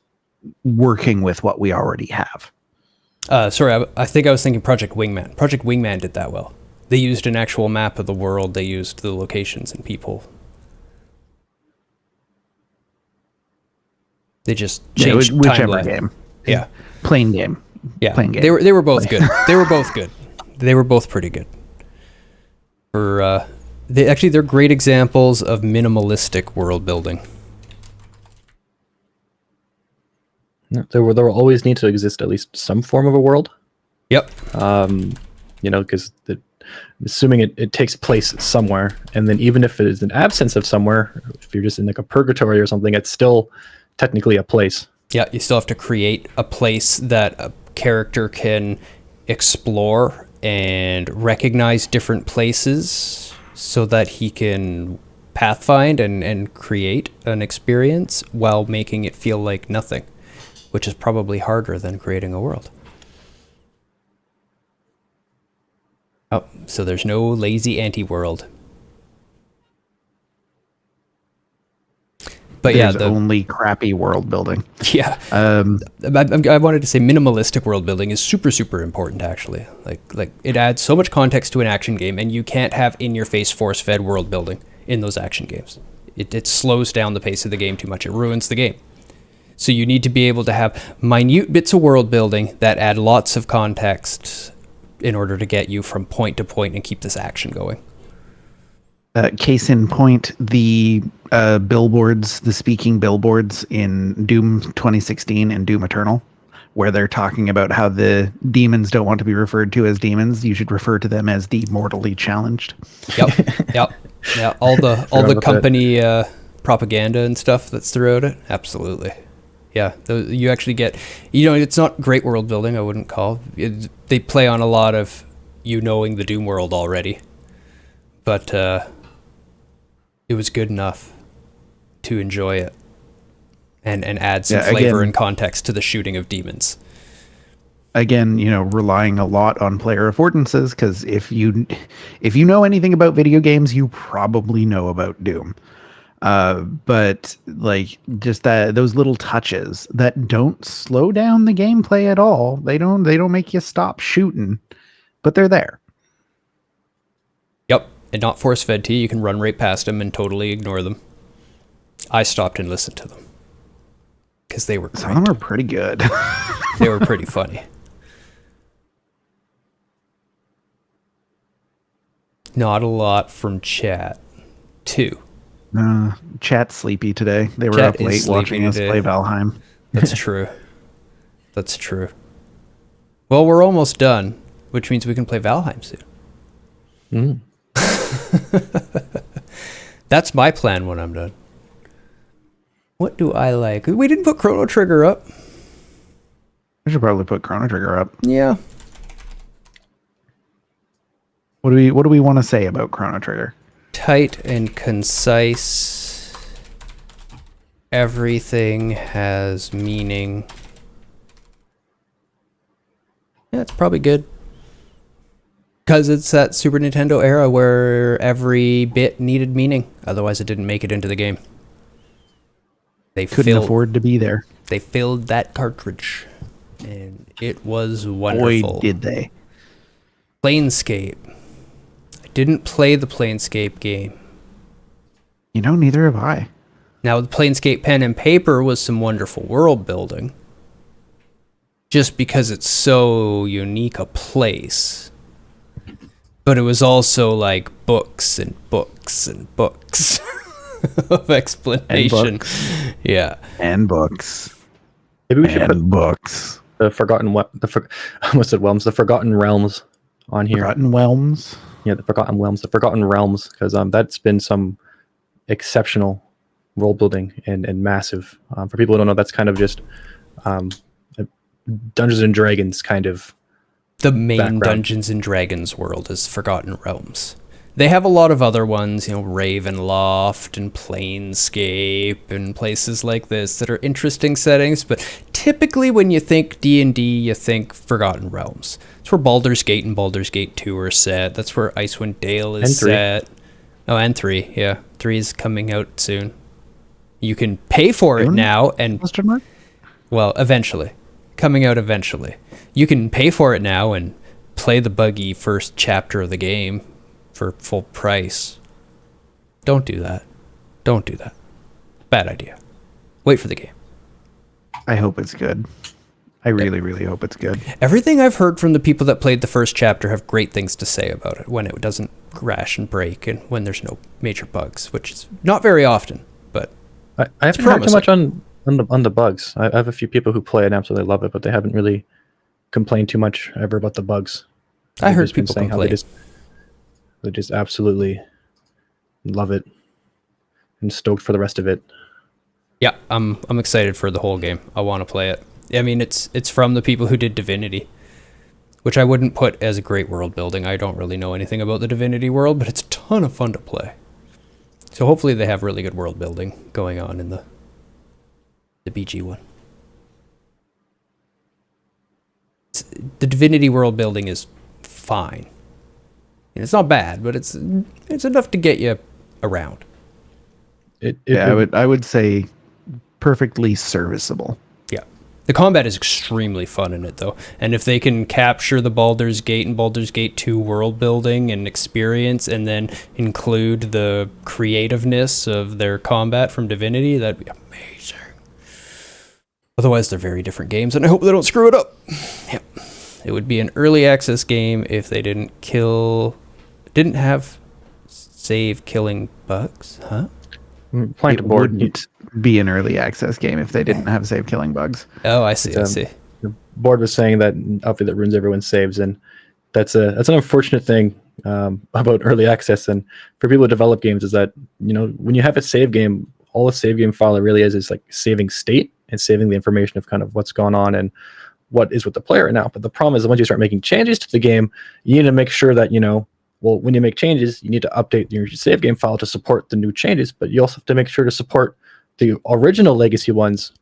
S3: working with what we already have.
S1: Sorry, I think I was thinking Project Wingman. Project Wingman did that well. They used an actual map of the world. They used the locations and people. They just changed
S3: whichever
S1: timeline.
S3: game.
S1: Yeah.
S3: Plain game.
S1: Yeah.
S3: Plain game.
S1: They were both good. They were both good. They were both pretty good. They're great examples of minimalistic world building.
S2: There will always need to exist at least some form of a world.
S1: Yep.
S2: You know, because assuming it takes place somewhere, and then even if it is an absence of somewhere, if you're just in like a purgatory or something, it's still technically a place.
S1: Yeah, you still have to create a place that a character can explore and recognize different places so that he can pathfind and create an experience while making it feel like nothing, which is probably harder than creating a world. Oh, so there's no lazy anti-world. But
S3: There's
S1: yeah,
S3: only crappy world building.
S1: yeah. I wanted to say minimalistic world building is super, super important, actually. Like it adds so much context to an action game, and you can't have in-your-face force-fed world building in those action games. It slows down the pace of the game too much. It ruins the game. So you need to be able to have minute bits of world building that add lots of context in order to get you from point to point and keep this action going.
S3: Case in point, the billboards, the speaking billboards in Doom 2016 and Doom Eternal, where they're talking about how the demons don't want to be referred to as demons. You should refer to them as the mortally challenged.
S1: Yep. Yeah. All the company propaganda and stuff that's throughout it. Absolutely. Yeah. You actually get, it's not great world building, I wouldn't call it. They play on a lot of knowing the Doom world already. But it was good enough to enjoy it and add some flavor and context to the shooting of demons.
S3: Again, relying a lot on player affordances, because if you know anything about video games, you probably know about Doom. But like just those little touches that don't slow down the gameplay at all. They don't make you stop shooting, but they're there.
S1: Yep. And not force-fed to you. You can run right past them and totally ignore them. I stopped and listened to them because they were great.
S3: Some of them are pretty good.
S1: They were pretty funny. Not a lot from chat. 2.
S3: Chat's sleepy today. They were
S1: Chat
S3: up
S1: is
S3: late
S1: sleepy
S3: watching us
S1: today.
S3: play Valheim.
S1: That's true. That's true. Well, we're almost done, which means we can play Valheim soon. That's my plan when I'm done. What do I like? We didn't put Chrono Trigger up.
S3: We should probably put Chrono Trigger up.
S1: Yeah.
S3: What do we want to say about Chrono Trigger?
S1: Tight and concise. Everything has meaning. Yeah, it's probably good. Because it's that Super Nintendo era where every bit needed meaning. Otherwise, it didn't make it into the game. They
S3: Couldn't afford to be there.
S1: They filled that cartridge, and it was wonderful.
S3: Boy, did they.
S1: Planescape. I didn't play the Planescape game.
S3: Neither have I.
S1: Now, the Planescape pen and paper was some wonderful world building. Just because it's so unique a place. But it was also like books and books and books of explanation.
S3: And books.
S1: Yeah.
S3: And books.
S2: Maybe we should put
S3: And books.
S2: the I almost said Realms, the Forgotten Realms on here.
S3: Forgotten Realms.
S2: Yeah, the Forgotten Realms, because that's been some exceptional role building and massive. For people who don't know, that's kind of just a Dungeons and Dragons kind of.
S1: The main
S2: background.
S1: Dungeons and Dragons world is Forgotten Realms. They have a lot of other ones, Ravenloft and Planescape and places like this that are interesting settings, but typically when you think D&D, you think Forgotten Realms. That's where Baldur's Gate and Baldur's Gate 2 are set. That's where Icewind Dale is
S2: And 3.
S1: set. Oh, and 3, yeah. 3 is coming out soon. You can pay for it
S3: Soon?
S1: now and...
S3: Question mark?
S1: Well, eventually. Coming out eventually. You can pay for it now and play the buggy first chapter of the game for full price. Don't do that. Don't do that. Bad idea. Wait for the game.
S3: I hope it's good. I really, really hope it's good.
S1: Everything I've heard from the people that played the first chapter have great things to say about it when it doesn't crash and break and when there's no major bugs, which is not very often, but
S2: I haven't heard too much on the bugs. I have a few people who play it and absolutely love it, but they haven't really complained too much ever about the bugs.
S1: I
S2: They've
S1: heard
S2: just been
S1: people
S2: saying how
S1: complain.
S2: they just absolutely love it and stoked for the rest of it.
S1: Yeah, I'm excited for the whole game. I want to play it. I mean, it's from the people who did Divinity, which I wouldn't put as a great world building. I don't really know anything about the Divinity world, but it's a ton of fun to play. So hopefully they have really good world building going on in the BG one. The Divinity world building is fine. And it's not bad, but it's enough to get you around.
S3: I would say perfectly serviceable.
S1: Yeah. The combat is extremely fun in it, though. And if they can capture the Baldur's Gate and Baldur's Gate 2 world building and experience and then include the creativeness of their combat from Divinity, that'd be amazing. Otherwise, they're very different games, and I hope they don't screw it up. Yep. It would be an early access game if they didn't have save killing bugs, huh?
S2: Playing to board.
S3: Wouldn't be an early access game if they didn't have save killing bugs.
S1: Oh, I see, I see.
S2: The board was saying that update that ruins everyone's saves, and that's an unfortunate thing about early access. And for people who develop games, is that when you have a save game, all a save game file really is like saving state and saving the information of kind of what's gone on and what is with the player right now. But the problem is that once you start making changes to the game, you need to make sure that when you make changes, you need to update your save game file to support the new changes, but you also have to make sure to support the original legacy ones.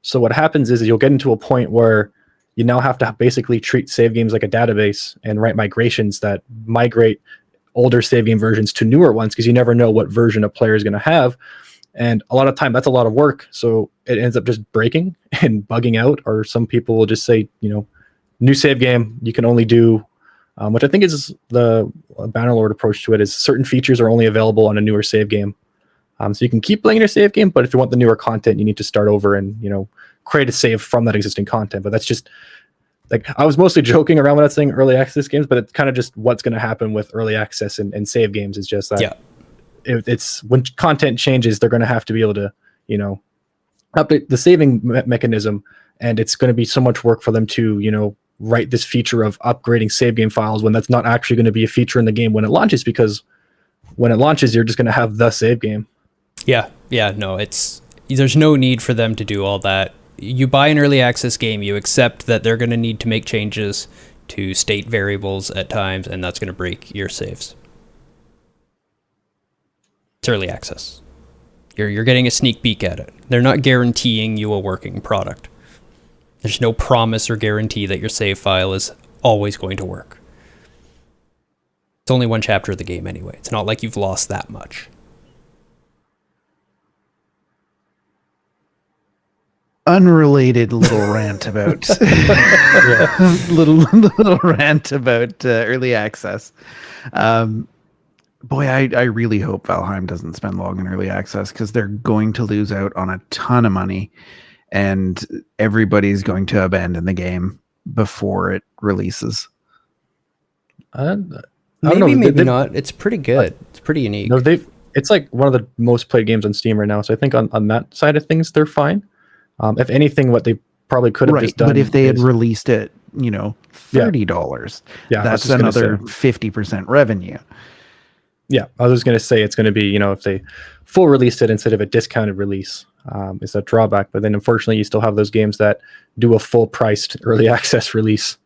S2: So what happens is you'll get into a point where you now have to basically treat save games like a database and write migrations that migrate older save game versions to newer ones, because you never know what version a player is going to have. And a lot of time, that's a lot of work. So it ends up just breaking and bugging out, or some people will just say, new save game, you can only do, which I think is the Bannerlord approach to it, is certain features are only available on a newer save game. So you can keep playing your save game, but if you want the newer content, you need to start over and, create a save from that existing content. But that's just, like, I was mostly joking around when I was saying early access games, but it's kind of just what's going to happen with early access and save games is just that.
S1: Yeah.
S2: It's when content changes, they're going to have to be able to, update the saving mechanism, and it's going to be so much work for them to, write this feature of upgrading save game files when that's not actually going to be a feature in the game when it launches, because when it launches, you're just going to have the save game.
S1: Yeah, no, there's no need for them to do all that. You buy an early access game, you accept that they're going to need to make changes to state variables at times, and that's going to break your saves. It's early access. You're getting a sneak peek at it. They're not guaranteeing you a working product. There's no promise or guarantee that your save file is always going to work. It's only one chapter of the game anyway. It's not like you've lost that much.
S3: Unrelated little rant about little rant about early access. Boy, I really hope Valheim doesn't spend long in early access, because they're going to lose out on a ton of money, and everybody's going to abandon the game before it releases.
S2: I don't
S1: Maybe,
S2: know.
S1: maybe not. It's pretty good. It's pretty unique.
S2: No, it's like one of the most played games on Steam right now. So I think on that side of things, they're fine. If anything, what they probably could have just done.
S3: But if they had released it, $30, that's another 50% revenue.
S2: Yeah, I was going to say it's going to be, if they full released it instead of a discounted release, is a drawback. But then unfortunately, you still have those games that do a full priced early access release.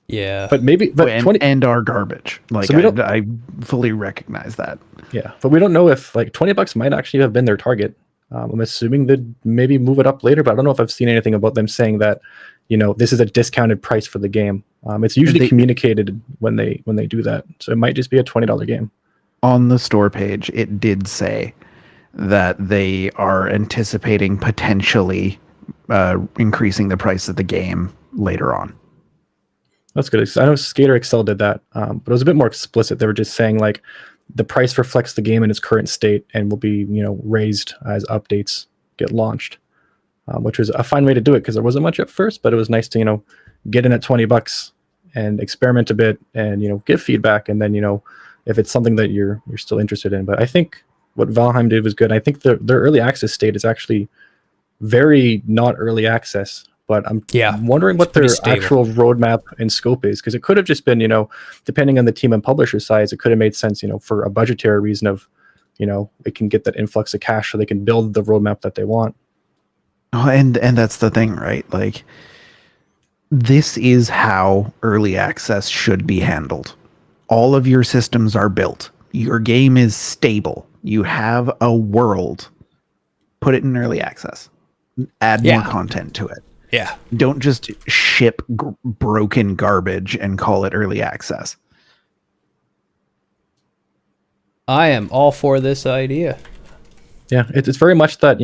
S1: Yeah,
S2: but
S3: and are garbage. Like, so I fully recognize that.
S2: Yeah, but we don't know if like $20 might actually have been their target. I'm assuming they'd maybe move it up later, but I don't know if I've seen anything about them saying that, this is a discounted price for the game. It's usually communicated when they do that, so it might just be a $20 game.
S3: On the store page, it did say that they are anticipating potentially increasing the price of the game later on.
S2: That's good. I know Skater XL did that, but it was a bit more explicit. They were just saying like the price reflects the game in its current state and will be, raised as updates get launched, which was a fine way to do it, because there wasn't much at first, but it was nice to, get in at $20 and experiment a bit and, give feedback. And then, if it's something that you're still interested in. But I think what Valheim did was good. I think their early access state is actually very not early access. But I'm wondering what their actual roadmap and scope is, because it could have just been, depending on the team and publisher size, it could have made sense, for a budgetary reason of, it can get that influx of cash so they can build the roadmap that they want.
S3: Oh, and that's the thing, right? Like, this is how early access should be handled. All of your systems are built. Your game is stable. You have a world. Put it in early access. Add more content to it.
S1: Yeah.
S3: Don't just ship broken garbage and call it early access.
S1: I am all for this idea.
S2: Yeah, it's very much that,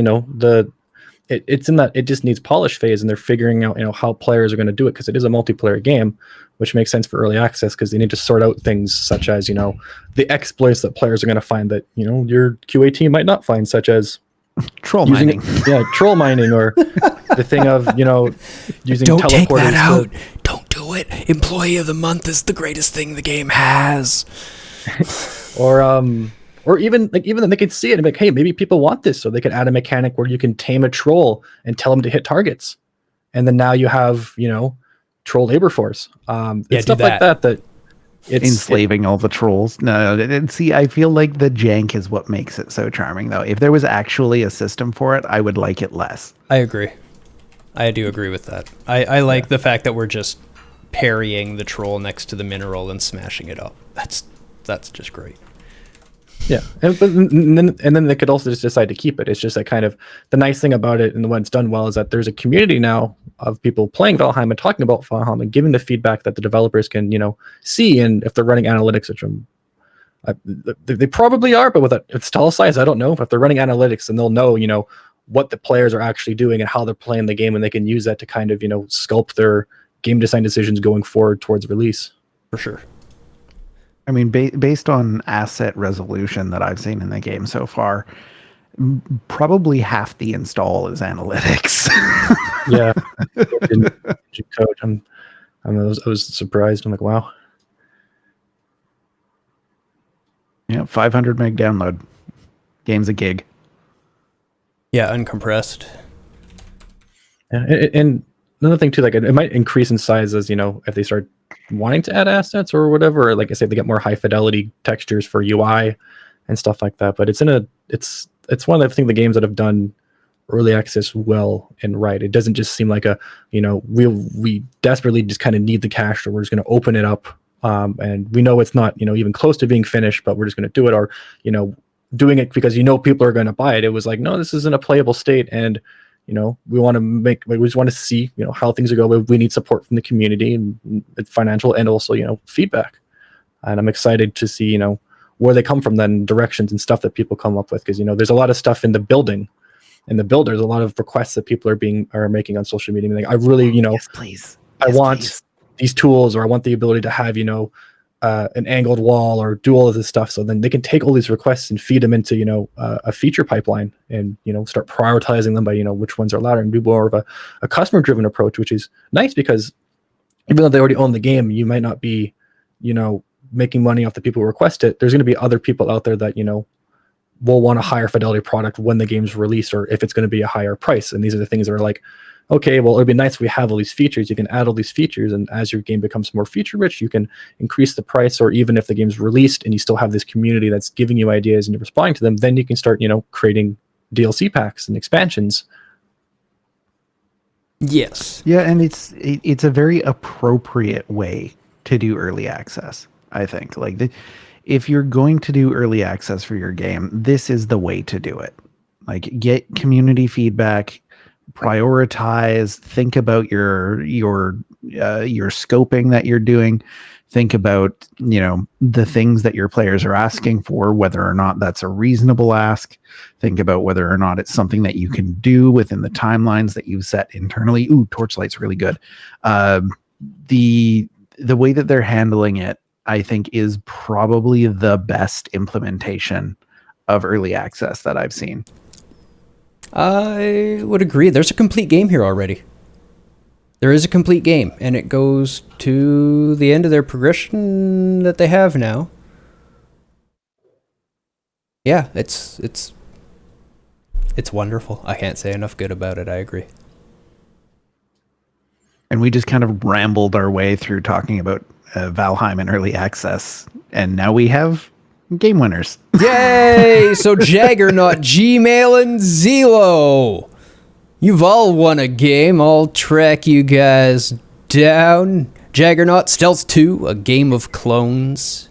S2: it's in that it just needs polish phase, and they're figuring out, how players are going to do it, because it is a multiplayer game, which makes sense for early access, because they need to sort out things such as, the exploits that players are going to find that, your QA team might not find, such as
S3: troll mining.
S2: Troll mining, or the thing of, using
S1: Don't
S2: teleporters.
S1: Take that out. Don't do it. Employee of the month is the greatest thing the game has.
S2: Or even then they could see it and be like, hey, maybe people want this, so they could add a mechanic where you can tame a troll and tell them to hit targets, and then now you have troll labor force. Stuff like that it's
S3: enslaving all the trolls. No, and see, I feel like the jank is what makes it so charming, though. If there was actually a system for it, I would like it less.
S1: I agree. I do agree with that. I like the fact that we're just parrying the troll next to the mineral and smashing it up. That's just great.
S2: Yeah, and then they could also just decide to keep it. It's just that kind of the nice thing about it, and when it's done well, is that there's a community now of people playing Valheim and talking about Valheim and giving the feedback that the developers can, see. And if they're running analytics, which they probably are, but with it's italicized, I don't know. If they're running analytics, then they'll know, what the players are actually doing and how they're playing the game, and they can use that to kind of, sculpt their game design decisions going forward towards release.
S1: For sure.
S3: I mean, based on asset resolution that I've seen in the game so far, probably half the install is analytics.
S2: Yeah. Code. I was surprised. I'm like, wow.
S3: Yeah, 500 meg download. Game's a gig.
S1: Yeah, uncompressed.
S2: Yeah, and another thing too, like it might increase in size as if they start wanting to add assets or whatever, or like I say, they get more high fidelity textures for UI and stuff like that. But it's one of the games that have done early access well and right. It doesn't just seem like we desperately just kind of need the cash, or we're just going to open it up, and we know it's not even close to being finished, but we're just going to do it, or doing it because people are going to buy it. It was like, no, this isn't a playable state, and we want to we just want to see, how things are going. We need support from the community and financial and also, feedback. And I'm excited to see, where they come from, then directions and stuff that people come up with. Because, there's a lot of stuff in the building and the builders, a lot of requests that people are making on social media. Like, I really,
S3: yes, please.
S2: I
S3: Yes,
S2: want
S3: please.
S2: these tools, or I want the ability to have, an angled wall, or do all of this stuff. So then they can take all these requests and feed them into, a feature pipeline, and, start prioritizing them by, which ones are louder, and do more of a customer driven approach, which is nice, because even though they already own the game, you might not be, making money off the people who request it. There's going to be other people out there that, will want a higher fidelity product when the game's released, or if it's going to be a higher price. And these are the things that are like, okay, well, it'd be nice if we have all these features. You can add all these features, and as your game becomes more feature rich, you can increase the price. Or even if the game's released and you still have this community that's giving you ideas and you're responding to them, then you can start, creating DLC packs and expansions.
S1: Yes.
S3: Yeah, and it's a very appropriate way to do early access, I think. Like, if you're going to do early access for your game, this is the way to do it. Like, get community feedback, prioritize, think about your scoping that you're doing, think about, the things that your players are asking for, whether or not that's a reasonable ask, think about whether or not it's something that you can do within the timelines that you've set internally. Ooh, Torchlight's really good. The way that they're handling it, I think, is probably the best implementation of early access that I've seen.
S1: I would agree. There's a complete game here already. There is a complete game, and it goes to the end of their progression that they have now. Yeah, it's wonderful. I can't say enough good about it. I agree.
S3: And we just kind of rambled our way through talking about Valheim and early access, and now we have game winners.
S1: Yay! So Jaggernaut, Gmail, and Zelo, you've all won a game. I'll track you guys down. Jaggernaut, Stealth 2, a game of clones.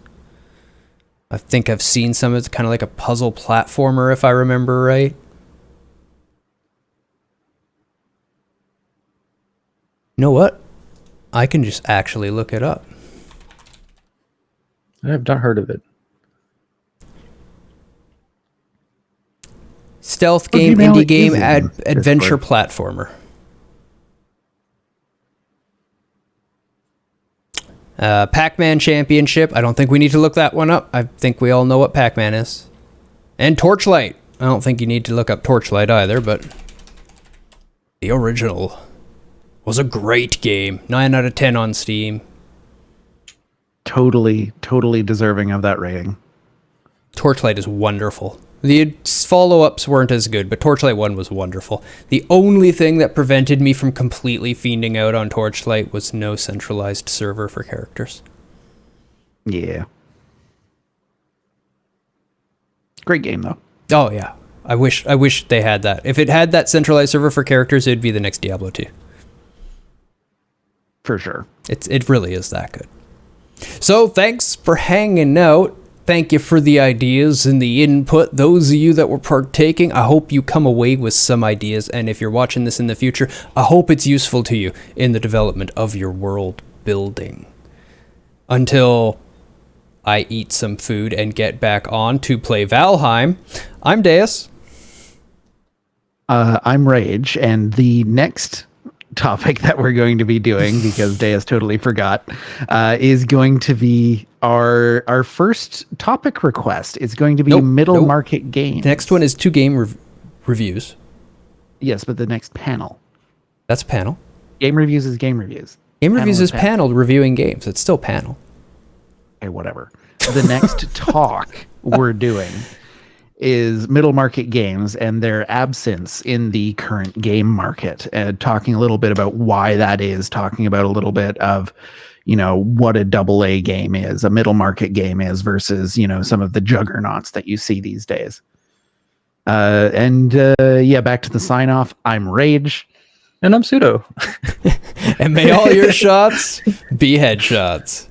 S1: I think I've seen some. It's kind of like a puzzle platformer, if I remember right. You know what? I can just actually look it up.
S2: I have not heard of it.
S1: Stealth game,
S3: Gmail
S1: indie game,
S3: is in
S1: adventure
S3: Discord.
S1: platformer. Pac-Man Championship. I don't think we need to look that one up. I think we all know what Pac-Man is. And Torchlight. I don't think you need to look up Torchlight either, but the original was a great game. 9 out of 10 on Steam.
S3: Totally deserving of that rating.
S1: Torchlight is wonderful. The follow-ups weren't as good, but Torchlight 1 was wonderful. The only thing that prevented me from completely fiending out on Torchlight was no centralized server for characters.
S3: Yeah. Great game, though.
S1: Oh, yeah. I wish they had that. If it had that centralized server for characters, it'd be the next Diablo 2.
S3: For sure.
S1: It really is that good. So, thanks for hanging out. Thank you for the ideas and the input. Those of you that were partaking, I hope you come away with some ideas. And if you're watching this in the future, I hope it's useful to you in the development of your world building. Until I eat some food and get back on to play Valheim, I'm Deus.
S3: I'm Rage, and the next topic that we're going to be doing, because Deus totally forgot, is going to be our first topic request. It's going to be middle market games.
S1: The next one is 2 game reviews.
S3: Yes, but the next panel.
S1: That's panel.
S3: Game reviews is game reviews.
S1: Game reviews is panel reviewing games. It's still panel.
S3: Okay, whatever. The next talk we're doing is middle market games and their absence in the current game market, and talking a little bit about why that is, talking about a little bit of, what a AA game is, a middle market game is, versus, some of the juggernauts that you see these days. Back to the sign off. I'm Rage.
S2: And I'm Pseudo.
S1: And may all your shots be headshots.